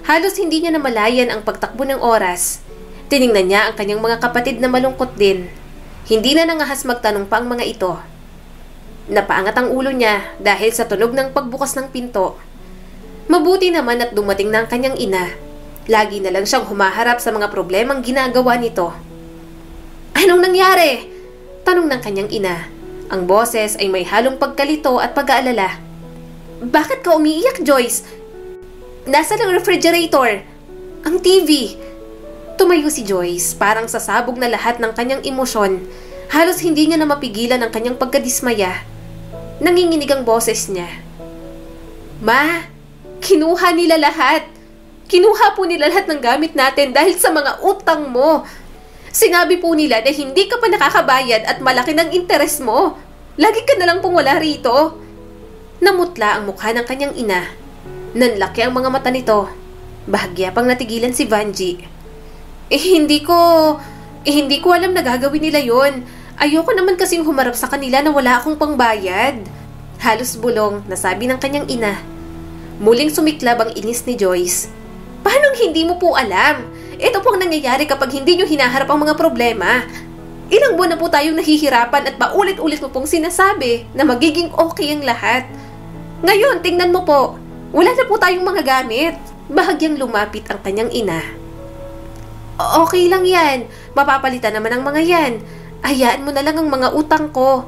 Halos hindi niya namalayan ang pagtakbo ng oras. Tiningnan niya ang kanyang mga kapatid na malungkot din. Hindi na nangahas magtanong pa ang mga ito. Napaangat ang ulo niya dahil sa tunog ng pagbukas ng pinto. Mabuti naman at dumating na ang kanyang ina. Lagi na lang siyang humaharap sa mga problemang ginagawa nito. "Anong nangyari?" tanong ng kanyang ina. Ang boses ay may halong pagkalito at pag-aalala. "Bakit ka umiiyak, Joyce?" "Nasa lang refrigerator." "Ang TV." Tumayo si Joyce, parang sasabog na lahat ng kanyang emosyon. Halos hindi niya na mapigilan ang kanyang pagkadismaya. Nanginginig ang boses niya. "Ma, kinuha nila lahat. Kinuha po nila lahat ng gamit natin dahil sa mga utang mo. Sinabi po nila na hindi ka pa nakakabayad at malaki ng interes mo. Lagi ka na lang pong wala rito." Namutla ang mukha ng kanyang ina. Nanlaki ang mga mata nito. Bahagya pang natigilan si Vanji. Hindi ko alam na gagawin nila yon. Ayoko naman kasing humarap sa kanila na wala akong pangbayad." Halos bulong na sabi ng kanyang ina. Muling sumiklab ang inis ni Joyce. "Paano hindi mo po alam? Ito po ang nangyayari kapag hindi nyo hinaharap ang mga problema. Ilang buwan na po tayong nahihirapan at paulit-ulit mo pong sinasabi na magiging okay ang lahat. Ngayon, tingnan mo po, wala na po tayong mga gamit." Bahagyang lumapit ang kanyang ina. "Okay lang yan. Mapapalitan naman ang mga yan. Hayaan mo na lang ang mga utang ko."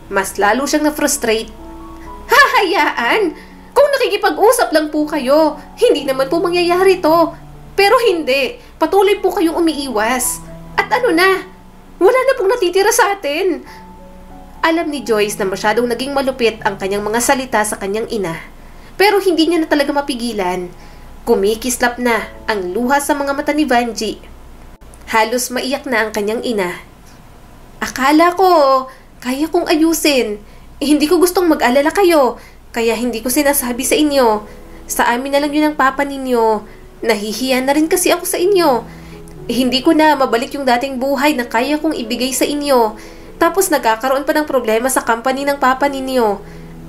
Mas lalo siyang na-frustrate. "Hahayaan? Kung nakikipag-usap lang po kayo, hindi naman po mangyayari to. Pero hindi, patuloy po kayong umiiwas. At ano na, wala na pong natitira sa atin." Alam ni Joyce na masyadong naging malupit ang kanyang mga salita sa kanyang ina. Pero hindi niya na talaga mapigilan. Kumikislap na ang luha sa mga mata ni Vanji. Halos maiyak na ang kanyang ina. "Akala ko, kaya kong ayusin. Hindi ko gustong mag-alala kayo. Kaya hindi ko sinasabi sa inyo. Sa amin na lang yun ang papa ninyo. Nahihiya na rin kasi ako sa inyo. Hindi ko na mabalik yung dating buhay na kaya kong ibigay sa inyo. Tapos nagkakaroon pa ng problema sa company ng papa ninyo.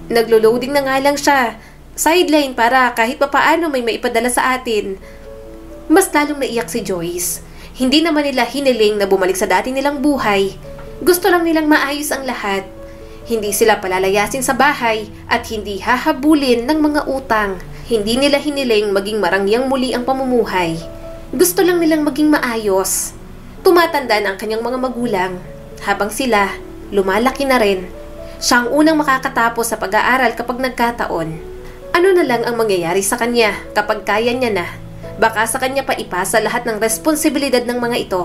Naglo-loading na nga lang siya. Sideline para kahit papaano may maipadala sa atin." Mas lalong naiyak si Joyce. Hindi naman nila hiniling na bumalik sa dati nilang buhay. Gusto lang nilang maayos ang lahat. Hindi sila palalayasin sa bahay at hindi hahabulin ng mga utang. Hindi nila hiniling maging marangyang muli ang pamumuhay. Gusto lang nilang maging maayos. Tumatanda na ang kanyang mga magulang. Habang sila, lumalaki na rin. Siya ang unang makakatapos sa pag-aaral kapag nagkataon. Ano na lang ang mangyayari sa kanya kapag kaya niya na? Baka sa kanya pa ipasa lahat ng responsibilidad ng mga ito.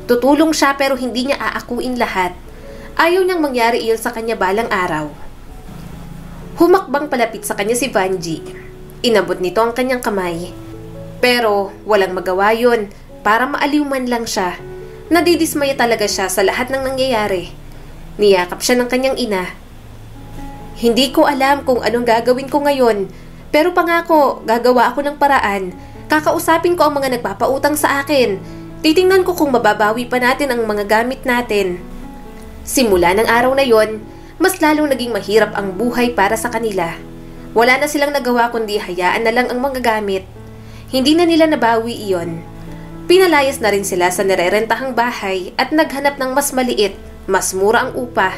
Tutulong siya pero hindi niya aakuin lahat. Ayaw niyang mangyari iyon sa kanya balang araw. Humakbang palapit sa kanya si Vanji. Inabot nito ang kanyang kamay. Pero walang magawa yun. Para maaliw man lang siya. Nadidismaya talaga siya sa lahat ng nangyayari. Niyakap siya ng kanyang ina. "Hindi ko alam kung anong gagawin ko ngayon. Pero pangako, gagawa ako ng paraan. Kakausapin ko ang mga nagpapautang sa akin. Titingnan ko kung mababawi pa natin ang mga gamit natin." Simula ng araw na yon, mas lalong naging mahirap ang buhay para sa kanila. Wala na silang nagawa kundi hayaan na lang ang mga gamit. Hindi na nila nabawi iyon. Pinalayas na rin sila sa nirerentahang bahay at naghanap ng mas maliit, mas mura ang upa.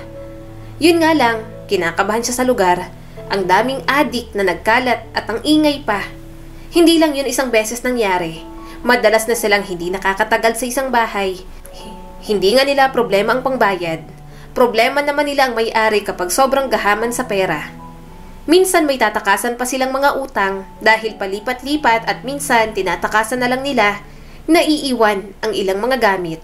Yun nga lang, kinakabahan siya sa lugar. Ang daming adik na nagkalat at ang ingay pa. Hindi lang yun isang beses nangyari. Madalas na silang hindi nakakatagal sa isang bahay. Hindi nga nila problema ang pangbayad. Problema naman nila ang may-ari kapag sobrang gahaman sa pera. Minsan may tatakasan pa silang mga utang dahil palipat-lipat at minsan tinatakasan na lang nila na iiwan ang ilang mga gamit.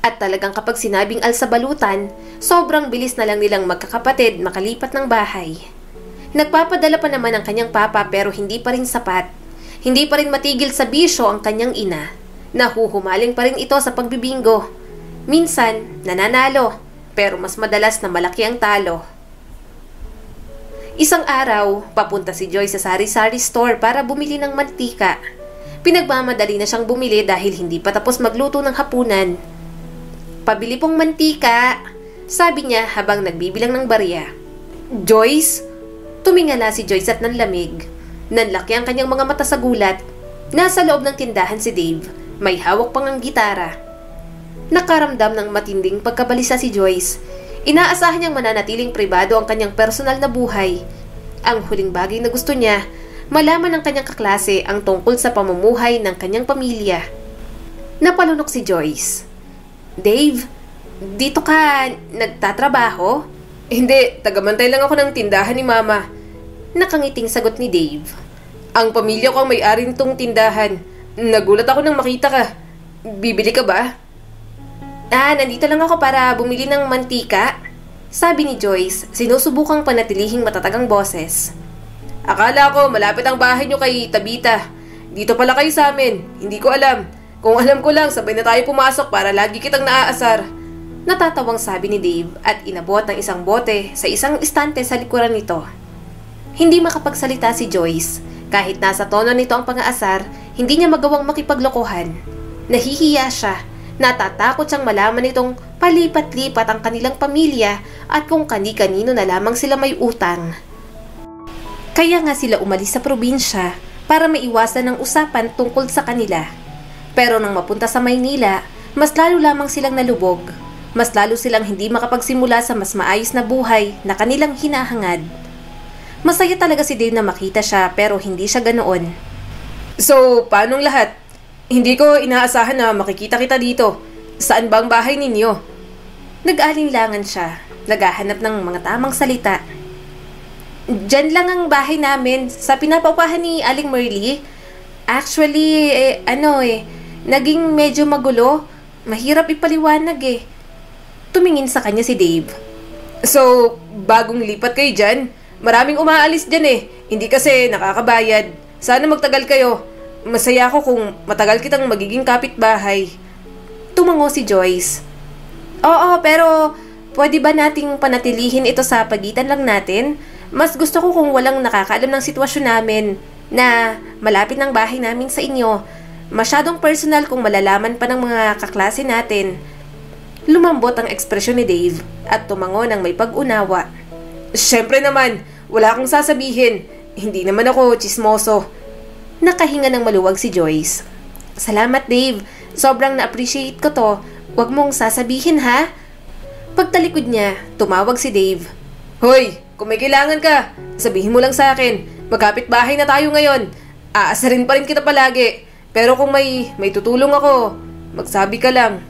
At talagang kapag sinabing alsabalutan, sobrang bilis na lang nilang magkakapatid makalipat ng bahay. Nagpapadala pa naman ang kanyang papa pero hindi pa rin sapat. Hindi pa rin matigil sa bisyo ang kanyang ina. Nahuhumaling pa rin ito sa pagbibingo. Minsan, nananalo, pero mas madalas na malaki ang talo. Isang araw, papunta si Joy sa sari-sari store para bumili ng mantika. Pinagmamadali na siyang bumili dahil hindi pa tapos magluto ng hapunan. "Pabili pong mantika," sabi niya habang nagbibilang ng barya. "Joyce?" Tumingala si Joyce at nanlamig. Nanlaki ang kanyang mga mata sa gulat. Nasa loob ng tindahan si Dave. May hawak pang ang gitara. Nakaramdam ng matinding pagkabalisa si Joyce. Inaasahan niyang mananatiling pribado ang kanyang personal na buhay. Ang huling bagay na gusto niya, malaman ng kanyang kaklase ang tungkol sa pamumuhay ng kanyang pamilya. Napalunok si Joyce. "Dave, dito ka nagtatrabaho?" "Hindi, tagamantay lang ako ng tindahan ni Mama." Nakangiting sagot ni Dave. "Ang pamilya ko ang may-ari nitong tindahan. Nagulat ako nang makita ka. Bibili ka ba?" Nandito lang ako para bumili ng mantika," sabi ni Joyce, sinusubukang panatilihing matatagang boses. "Akala ko malapit ang bahay niyo kay Tabita. Dito pala kayo sa amin. Hindi ko alam. Kung alam ko lang, sabay na tayo pumasok para lagi kitang naaasar." Natatawang sabi ni Dave at inabot ng isang bote sa isang istante sa likuran nito. Hindi makapagsalita si Joyce. Kahit nasa tono nito ang pang-aasar, hindi niya magawang makipaglokohan. Nahihiya siya. Natatakot siyang malaman nitong palipat-lipat ang kanilang pamilya at kung kani-kanino na lamang sila may utang. Kaya nga sila umalis sa probinsya para maiwasan ang usapan tungkol sa kanila. Pero nang mapunta sa Maynila, mas lalo lamang silang nalubog. Mas lalo silang hindi makapagsimula sa mas maayos na buhay na kanilang hinahangad. Masaya talaga si Dave na makita siya pero hindi siya ganoon. "So, paanong lahat? Hindi ko inaasahan na makikita kita dito. Saan ba ang bahay ninyo?" Nag-alinlangan siya, naghahanap ng mga tamang salita. "Diyan lang ang bahay namin, sa pinapaupahan ni Aling Merly. Actually, naging medyo magulo. Mahirap ipaliwanag eh." Tumingin sa kanya si Dave. "So, bagong lipat kayo dyan? Maraming umaalis dyan eh. Hindi kasi nakakabayad. Sana magtagal kayo. Masaya ako kung matagal kitang magiging kapitbahay." Tumango si Joyce. "Oo, pero pwede ba nating panatilihin ito sa pagitan lang natin? Mas gusto ko kung walang nakakaalam ng sitwasyon namin na malapit ng bahay namin sa inyo. Masyadong personal kung malalaman pa ng mga kaklase natin." Lumambot ang ekspresyon ni Dave at tumango ng may pag-unawa. "Siyempre naman, wala akong sasabihin. Hindi naman ako tsismoso." Nakahinga ng maluwag si Joyce. "Salamat, Dave. Sobrang na-appreciate ko to. Huwag mong sasabihin, ha?" Pagtalikod niya, tumawag si Dave. "Hoy, kung may kailangan ka, sabihin mo lang sa akin. Magkapit-bahay na tayo ngayon. Aasarin pa rin kita palagi. Pero kung may tutulong ako, magsabi ka lang."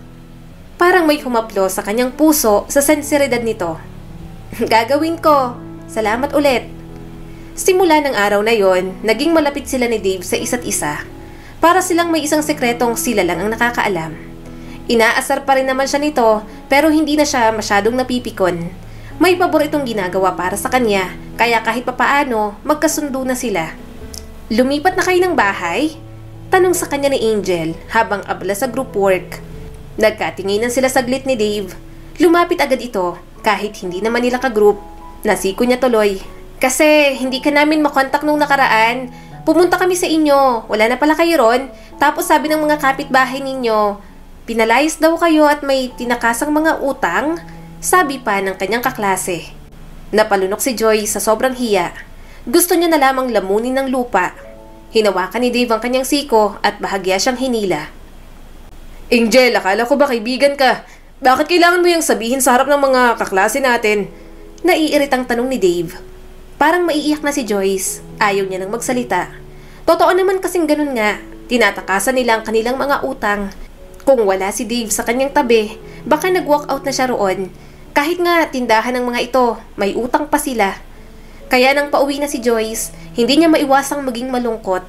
Parang may humaplo sa kanyang puso sa sensiridad nito. "Gagawin ko. Salamat ulit." Simula ng araw na yon, naging malapit sila ni Dave sa isa't isa. Para silang may isang sekretong sila lang ang nakakaalam. Inaasar pa rin naman siya nito, pero hindi na siya masyadong napipikon. May paboritong ginagawa para sa kanya, kaya kahit papaano, magkasundo na sila. "Lumipat na kayo ng bahay?" Tanong sa kanya ni Angel habang abala sa group work. Nagkatinginan sila saglit ni Dave. Lumapit agad ito, kahit hindi naman nila ka-group. Nasiko niya tuloy. "Kasi hindi ka namin makontak nung nakaraan. Pumunta kami sa inyo, wala na pala kayo ron. Tapos sabi ng mga kapitbahay ninyo, pinalayas daw kayo at may tinakasang mga utang," sabi pa ng kanyang kaklase. Napalunok si Joy sa sobrang hiya. Gusto niya na lamang lamunin ng lupa. Hinawakan ni Dave ang kanyang siko at bahagya siyang hinila. "Angel, akala ko ba kaibigan ka? Bakit kailangan mo yung sabihin sa harap ng mga kaklase natin?" Naiiritang tanong ni Dave. Parang maiiyak na si Joyce. Ayaw niya nang magsalita. Totoo naman kasing ganun nga. Tinatakasan nila ang kanilang mga utang. Kung wala si Dave sa kanyang tabi, baka nag-walk out na siya roon. Kahit nga tindahan ng mga ito, may utang pa sila. Kaya nang pauwi na si Joyce, hindi niya maiwasang maging malungkot.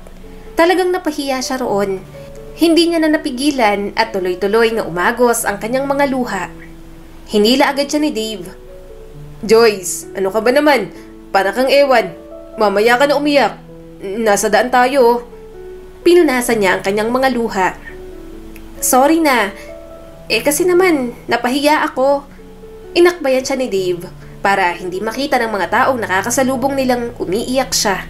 Talagang napahiya siya roon. Hindi niya na napigilan at tuloy-tuloy na umagos ang kanyang mga luha. Hinila agad siya ni Dave. "Joyce, ano ka ba naman? Para kang ewan. Mamaya ka na umiyak. Nasa daan tayo. Pinunasan niya ang kanyang mga luha. Sorry na. Kasi naman, napahiya ako. Inakbayan siya ni Dave para hindi makita ng mga taong nakakasalubong nilang umiiyak siya.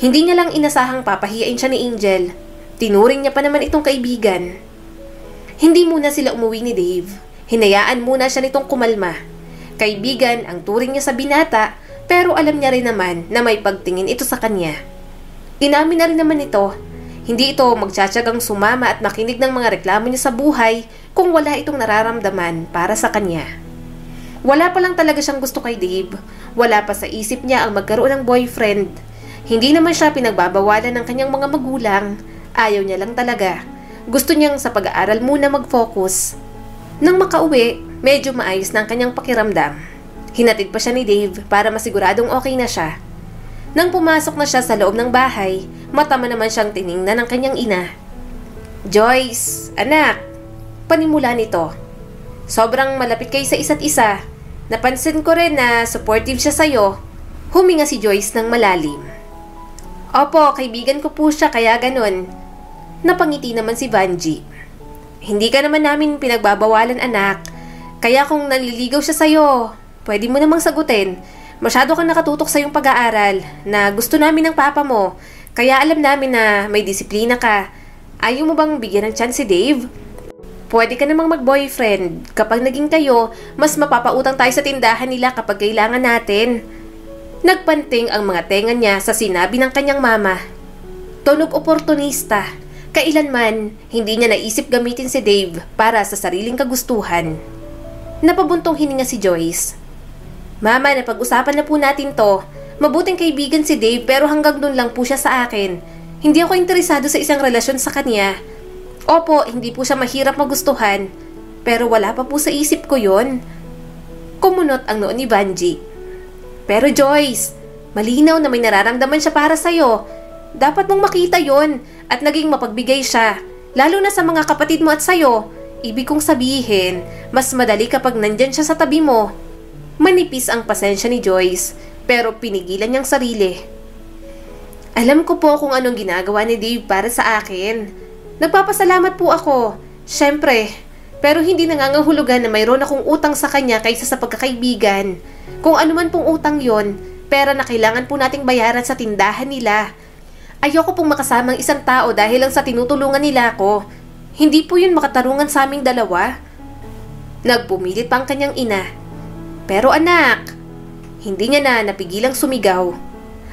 Hindi niya lang inasahang papahiyain siya ni Angel. Tinuring niya pa naman itong kaibigan. Hindi muna sila umuwi ni Dave. Hinayaan muna siya nitong kumalma. Kaibigan ang turing niya sa binata, pero alam niya rin naman na may pagtingin ito sa kanya. Inamin na rin naman ito. Hindi ito magtsatsagang sumama at makinig ng mga reklamo niya sa buhay kung wala itong nararamdaman para sa kanya. Wala pa lang talaga siyang gusto kay Dave. Wala pa sa isip niya ang magkaroon ng boyfriend. Hindi naman siya pinagbabawalan ng kanyang mga magulang. Ayaw niya lang talaga. Gusto niyang sa pag-aaral muna mag-focus. Nang makauwi, medyo maayos na ang kanyang pakiramdam. Hinatid pa siya ni Dave para masiguradong okay na siya. Nang pumasok na siya sa loob ng bahay, matama naman siyang tiningnan ng kanyang ina. Joyce, anak, panimula nito. Sobrang malapit kayo sa isa't isa. Napansin ko rin na supportive siya sa'yo. Huminga si Joyce ng malalim. Opo, kaibigan ko po siya kaya ganun. Napangiti naman si Vanji. Hindi ka naman namin pinagbabawalan anak. Kaya kung naliligaw siya sa'yo, pwede mo namang sagutin. Masyado kang nakatutok sa iyong pag-aaral na gusto namin ng papa mo. Kaya alam namin na may disiplina ka. Ayaw mo bang bigyan ng chance si Dave? Pwede ka namang mag-boyfriend. Kapag naging kayo, mas mapapautang tayo sa tindahan nila kapag kailangan natin. Nagpanting ang mga tenga niya sa sinabi ng kanyang mama. Tunog oportunista. Kailanman, hindi niya naisip gamitin si Dave para sa sariling kagustuhan. Napabuntong hininga si Joyce. Mama, napag-usapan na po natin to. Mabuting kaibigan si Dave pero hanggang doon lang po siya sa akin. Hindi ako interesado sa isang relasyon sa kanya. Opo, hindi po siya mahirap magustuhan. Pero wala pa po sa isip ko yon. Kumunot ang noo ni Vanji. Pero Joyce, malinaw na may nararamdaman siya para sa'yo. Dapat mong makita yon at naging mapagbigay siya. Lalo na sa mga kapatid mo at sa'yo. Ibig kong sabihin, mas madali kapag nandyan siya sa tabi mo. Manipis ang pasensya ni Joyce, pero pinigilan niyang sarili. Alam ko po kung anong ginagawa ni Dave para sa akin. Nagpapasalamat po ako, syempre, pero hindi nangangahulugan na mayroon akong utang sa kanya kaysa sa pagkakaibigan. Kung ano man pong utang yon, pera na kailangan po nating bayaran sa tindahan nila. Ayoko pong makasamang isang tao dahil lang sa tinutulungan nila ako. Hindi po yun makatarungan sa aming dalawa. Nagpumilit pa ang kanyang ina. Pero anak, hindi niya na napigilang sumigaw.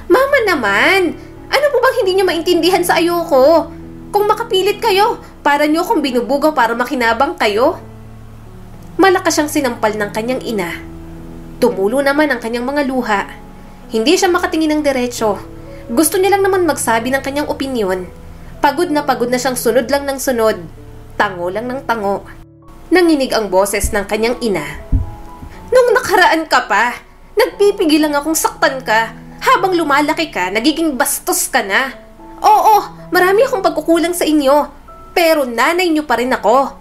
Mama naman, ano po bang hindi niyo maintindihan sa ayoko? Kung makapilit kayo, para niyo kung binubugaw para makinabang kayo. Malakas siyang sinampal ng kanyang ina. Tumulo naman ang kanyang mga luha. Hindi siya makatingin ng diretsyo. Gusto niya lang naman magsabi ng kanyang opinyon. Pagod na siyang sunod lang ng sunod. Tango lang ng tango. Nanginig ang boses ng kanyang ina. Nung nakaraan ka pa, nagpipigil lang akong saktan ka. Habang lumalaki ka, nagiging bastos ka na. Oo, marami akong pagkukulang sa inyo. Pero nanay niyo pa rin ako.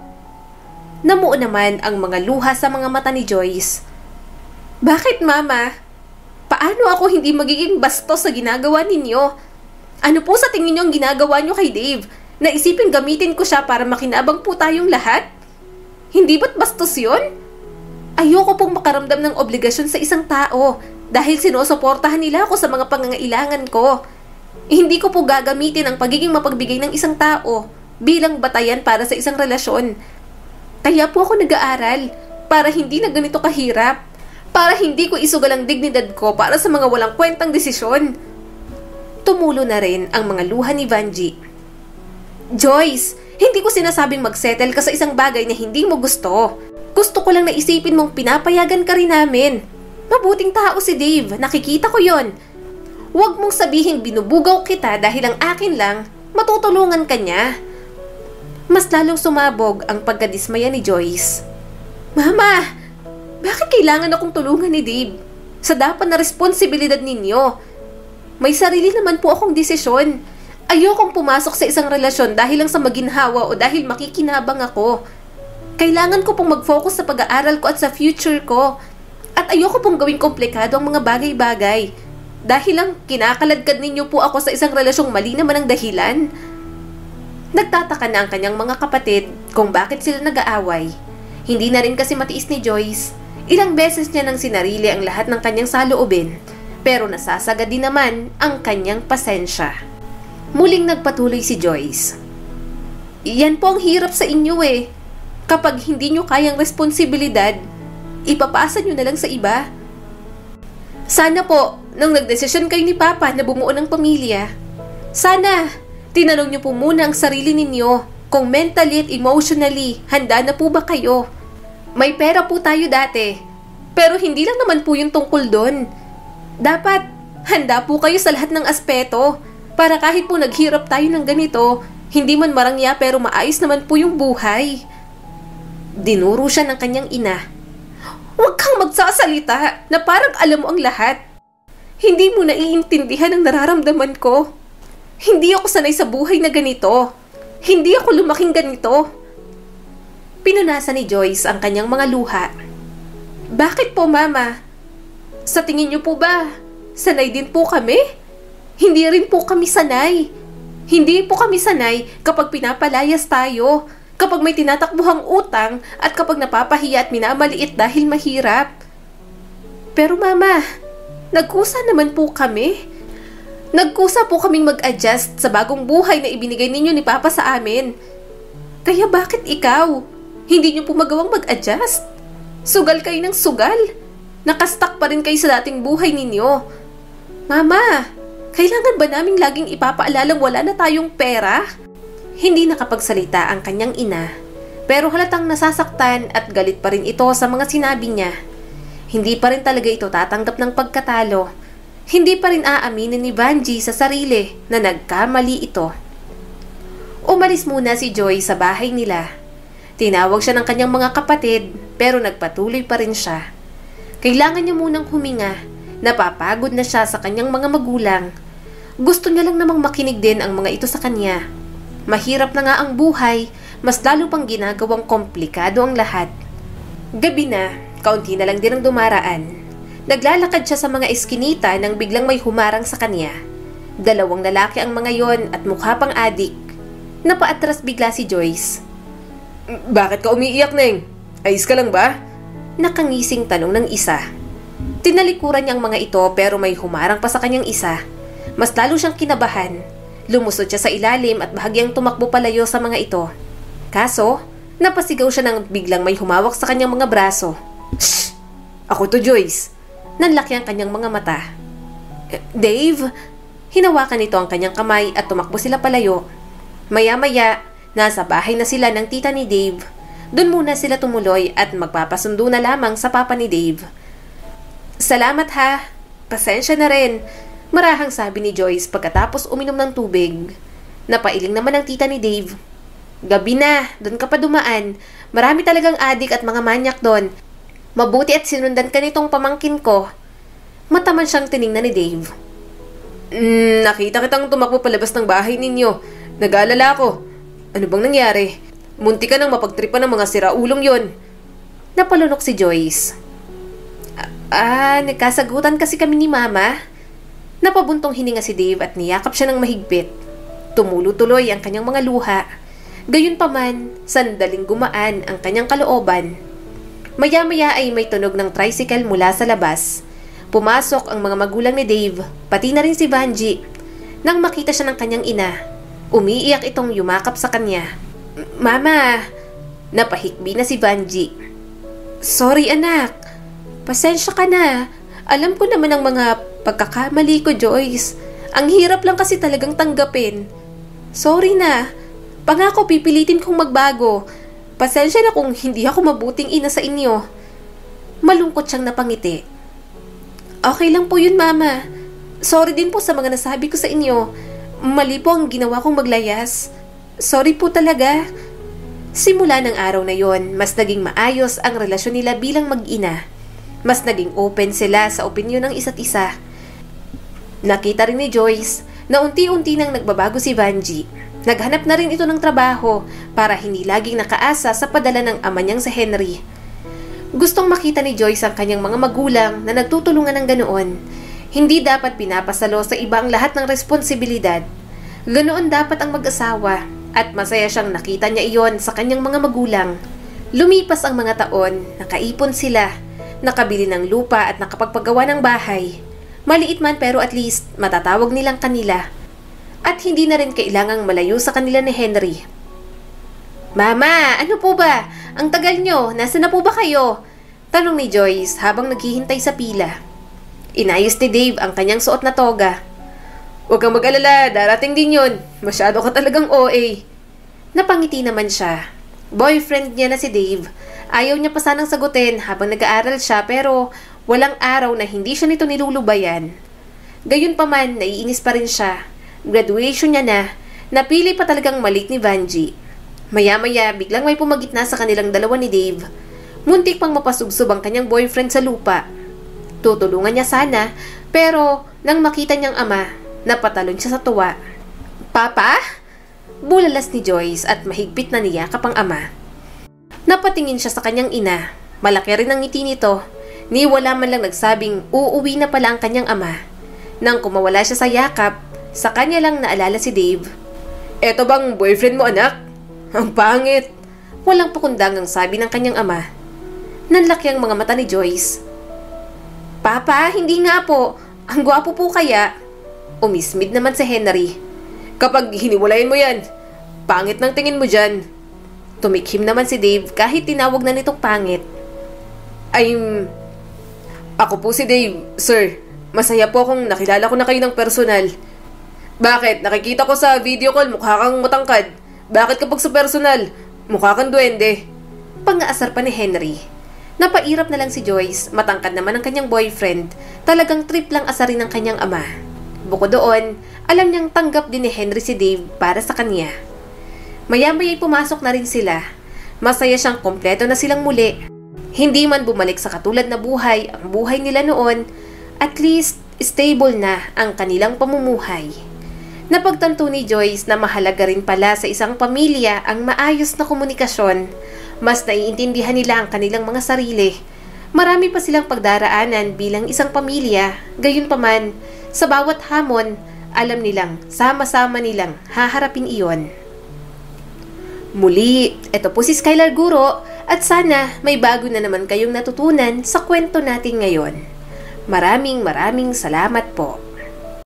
Namuo naman ang mga luha sa mga mata ni Joyce. Bakit mama? Paano ako hindi magiging bastos sa ginagawa ninyo? Ano po sa tingin niyo ang ginagawa niyo kay Dave? Naisipin gamitin ko siya para makinabang po tayong lahat? Hindi ba't bastos yun? Ayoko pong makaramdam ng obligasyon sa isang tao dahil sinusuportahan nila ako sa mga pangangailangan ko. Hindi ko po gagamitin ang pagiging mapagbigay ng isang tao bilang batayan para sa isang relasyon. Kaya po ako nag-aaral para hindi na ganito kahirap. Para hindi ko isugal ang dignidad ko para sa mga walang kwentang desisyon. Tumulo na rin ang mga luha ni Vanji. Joyce, hindi ko sinasabing magsettle ka sa isang bagay na hindi mo gusto. Gusto ko lang na isipin mong pinapayagan ka rin namin. Mabuting tao si Dave, nakikita ko yon. Huwag mong sabihin binubugaw kita dahil ang akin lang, matutulungan ka niya. Mas lalong sumabog ang pagkadismaya ni Joyce. Mama, bakit kailangan akong tulungan ni Dave? Sa dapat na responsibilidad ninyo. May sarili naman po akong desisyon. Ayokong pumasok sa isang relasyon dahil lang sa maginhawa o dahil makikinabang ako. Kailangan ko pong mag-focus sa pag-aaral ko at sa future ko. At ayoko pong gawing komplikado ang mga bagay-bagay. Dahil lang kinakaladkad ninyo po ako sa isang relasyong mali naman ang dahilan. Nagtataka na ang kanyang mga kapatid kung bakit sila nag-aaway. Hindi na rin kasi matiis ni Joyce. Ilang beses niya nang sinarili ang lahat ng kanyang saloobin, pero nasasagad din naman ang kanyang pasensya. Muling nagpatuloy si Joyce. Yan po ang hirap sa inyo eh. Kapag hindi nyo kayang responsibilidad, ipapasa nyo na lang sa iba. Sana po, nang nagdesisyon kayo ni Papa na bumuo ng pamilya, sana, tinanong nyo po muna ang sarili ninyo kung mentally at emotionally handa na po ba kayo. May pera po tayo dati, pero hindi lang naman po yung tungkol doon. Dapat, handa po kayo sa lahat ng aspeto para kahit po naghirap tayo ng ganito, hindi man marangya pero maayos naman po yung buhay. Dinuro siya ng kanyang ina. Huwag kang magsasalita na parang alam mo ang lahat. Hindi mo naiintindihan ang nararamdaman ko. Hindi ako sanay sa buhay na ganito. Hindi ako lumaking ganito. Pinunasan ni Joyce ang kanyang mga luha. Bakit po, Mama? Sa tingin niyo po ba, sanay din po kami? Hindi rin po kami sanay. Hindi po kami sanay kapag pinapalayas tayo, kapag may tinatakbuhang utang at kapag napapahiya at minamaliit dahil mahirap. Pero Mama, nagkusa naman po kami. Nagkusa po kaming mag-adjust sa bagong buhay na ibinigay ninyo ni Papa sa amin. Kaya bakit ikaw? Hindi niyo po magawang mag-adjust? Sugal kayo ng sugal. Nakastak pa rin kayo sa dating buhay ninyo. Mama, kailangan ba naming laging ipapaalalang wala na tayong pera? Hindi nakapagsalita ang kanyang ina, pero halatang nasasaktan at galit pa rin ito sa mga sinabi niya. Hindi pa rin talaga ito tatanggap ng pagkatalo. Hindi pa rin aaminin ni Vanjie sa sarili na nagkamali ito. Umalis muna si Joy sa bahay nila. Tinawag siya ng kanyang mga kapatid pero nagpatuloy pa rin siya. Kailangan niya munang huminga. Napapagod na siya sa kanyang mga magulang. Gusto niya lang namang makinig din ang mga ito sa kanya. Mahirap na nga ang buhay, mas lalo pang ginagawang komplikado ang lahat. Gabi na, kaunti na lang din ang dumaraan. Naglalakad siya sa mga eskinita nang biglang may humarang sa kanya. 2 lalaki ang mga yon at mukha pang adik. Napaatras bigla si Joyce. Bakit ka umiiyak, Neng? Ayos ka lang ba? Nakangising tanong ng isa. Tinalikuran niya ang mga ito pero may humarang pa sa kanyang isa. Mas lalo siyang kinabahan. Lumusod siya sa ilalim at bahagyang tumakbo palayo sa mga ito. Kaso, napasigaw siya nang biglang may humawak sa kanyang mga braso. Shh! Ako to, Joyce. Nanlaki ang kanyang mga mata. Dave? Hinawakan nito ang kanyang kamay at tumakbo sila palayo. Maya-maya, nasa bahay na sila ng tita ni Dave. Doon muna sila tumuloy at magpapasundo na lamang sa papa ni Dave. Salamat ha. Pasensya na rin. Marahang sabi ni Joyce pagkatapos uminom ng tubig. Napailing naman ang tita ni Dave. Gabi na, doon ka pa dumaan. Marami talagang adik at mga manyak doon. Mabuti at sinundan ka nitong pamangkin ko. Mataman siyang tiningnan ni Dave. Nakita kitang tumakbo palabas ng bahay ninyo. Nag-aalala ako. Ano bang nangyari? Munti ka nang mapagtripan ng mga siraulong yon. Napalunok si Joyce. Nagkasagutan kasi kami ni Mama. Napabuntong hininga si Dave at niyakap siya ng mahigpit. Tumulo tuloy ang kanyang mga luha. Gayunpaman, sandaling gumaan ang kanyang kalooban. Maya-maya ay may tunog ng tricycle mula sa labas. Pumasok ang mga magulang ni Dave, pati na rin si Vanjie. Nang makita siya ng kanyang ina, umiiyak itong yumakap sa kanya. Mama! Napahikbi na si Vanjie. Sorry anak. Pasensya ka na. Alam ko naman ang mga pagkakamali ko, Joyce. Ang hirap lang kasi talagang tanggapin. Sorry na. Pangako pipilitin kong magbago. Pasensya na kung hindi ako mabuting ina sa inyo. Malungkot siyang napangiti. Okay lang po yun, Mama. Sorry din po sa mga nasabi ko sa inyo. Mali po ang ginawa kong maglayas. Sorry po talaga. Simula ng araw na yon, mas naging maayos ang relasyon nila bilang mag-ina. Mas naging open sila sa opinyon ng isa't isa. Nakita rin ni Joyce na unti-unti nang nagbabago si Vanjie. Naghanap na rin ito ng trabaho para hindi laging nakaasa sa padala ng ama niyang si Henry. Gustong makita ni Joyce ang kanyang mga magulang na nagtutulungan ng ganoon. Hindi dapat pinapasalo sa iba ang lahat ng responsibilidad. Ganoon dapat ang mag-asawa at masaya siyang nakita niya iyon sa kanyang mga magulang. Lumipas ang mga taon, nakaipon sila, nakabili ng lupa at nakapagpagawa ng bahay. Maliit man pero at least matatawag nilang kanila. At hindi na rin kailangang malayo sa kanila ni Henry. "Mama, ano po ba? Ang tagal nyo, nasa na po ba kayo?" Tanong ni Joyce habang naghihintay sa pila. Inayos ni Dave ang kanyang suot na toga. "Huwag kang mag-alala, darating din yun. Masyado ka talagang OA." Napangiti naman siya. Boyfriend niya na si Dave. Ayaw niya pa sanang sagutin habang nag-aaral siya pero walang araw na hindi siya nito nilulubayan. Gayunpaman, naiinis pa rin siya. Graduation niya na, napili pa talagang malik ni Vanjie. Maya-maya, biglang may pumagitna sa kanilang dalawa ni Dave. Muntik pang mapasubsob ang kanyang boyfriend sa lupa. Tutulungan niya sana, pero nang makita niyang ama, napatalon siya sa tuwa. "Papa?" Bulalas ni Joyce at mahigpit na niyakap ang ama. Napatingin siya sa kanyang ina. Malaki rin ang ngiti nito. Ni wala man lang nagsabing uuwi na pala ang kanyang ama. Nang kumawala siya sa yakap, sa kanya lang naalala si Dave. "Eto bang boyfriend mo, anak? Ang pangit." Walang pakundangang sabi ng kanyang ama. Nanlaki ang mga mata ni Joyce. "Papa, hindi nga po. Ang gwapo po kaya." Umismid naman si Henry. "Kapag hiniwalayin mo yan, pangit ng tingin mo dyan." Tumikhim naman si Dave kahit tinawag na nitong pangit. Ako po si Dave, sir. Masaya po akong nakilala ko na kayo ng personal." "Bakit? Nakikita ko sa video call mukha kang matangkad. Bakit kapag sa personal, mukha kang duwende?" Pang-aasar pa ni Henry. Napairap na lang si Joyce, matangkad naman ang kanyang boyfriend. Talagang trip lang asarin ng kanyang ama. Bukod doon, alam niyang tanggap din ni Henry si Dave para sa kanya. Maya-maya'y pumasok na rin sila. Masaya siyang kompleto na silang muli. Hindi man bumalik sa katulad na buhay ang buhay nila noon, at least stable na ang kanilang pamumuhay. Napagtanto ni Joyce na mahalaga rin pala sa isang pamilya ang maayos na komunikasyon. Mas naiintindihan nila ang kanilang mga sarili. Marami pa silang pagdaraanan bilang isang pamilya, gayunpaman, sa bawat hamon, alam nilang sama-sama nilang haharapin iyon. Muli, ito po si Skylar Guro at sana may bago na naman kayong natutunan sa kwento natin ngayon. Maraming salamat po.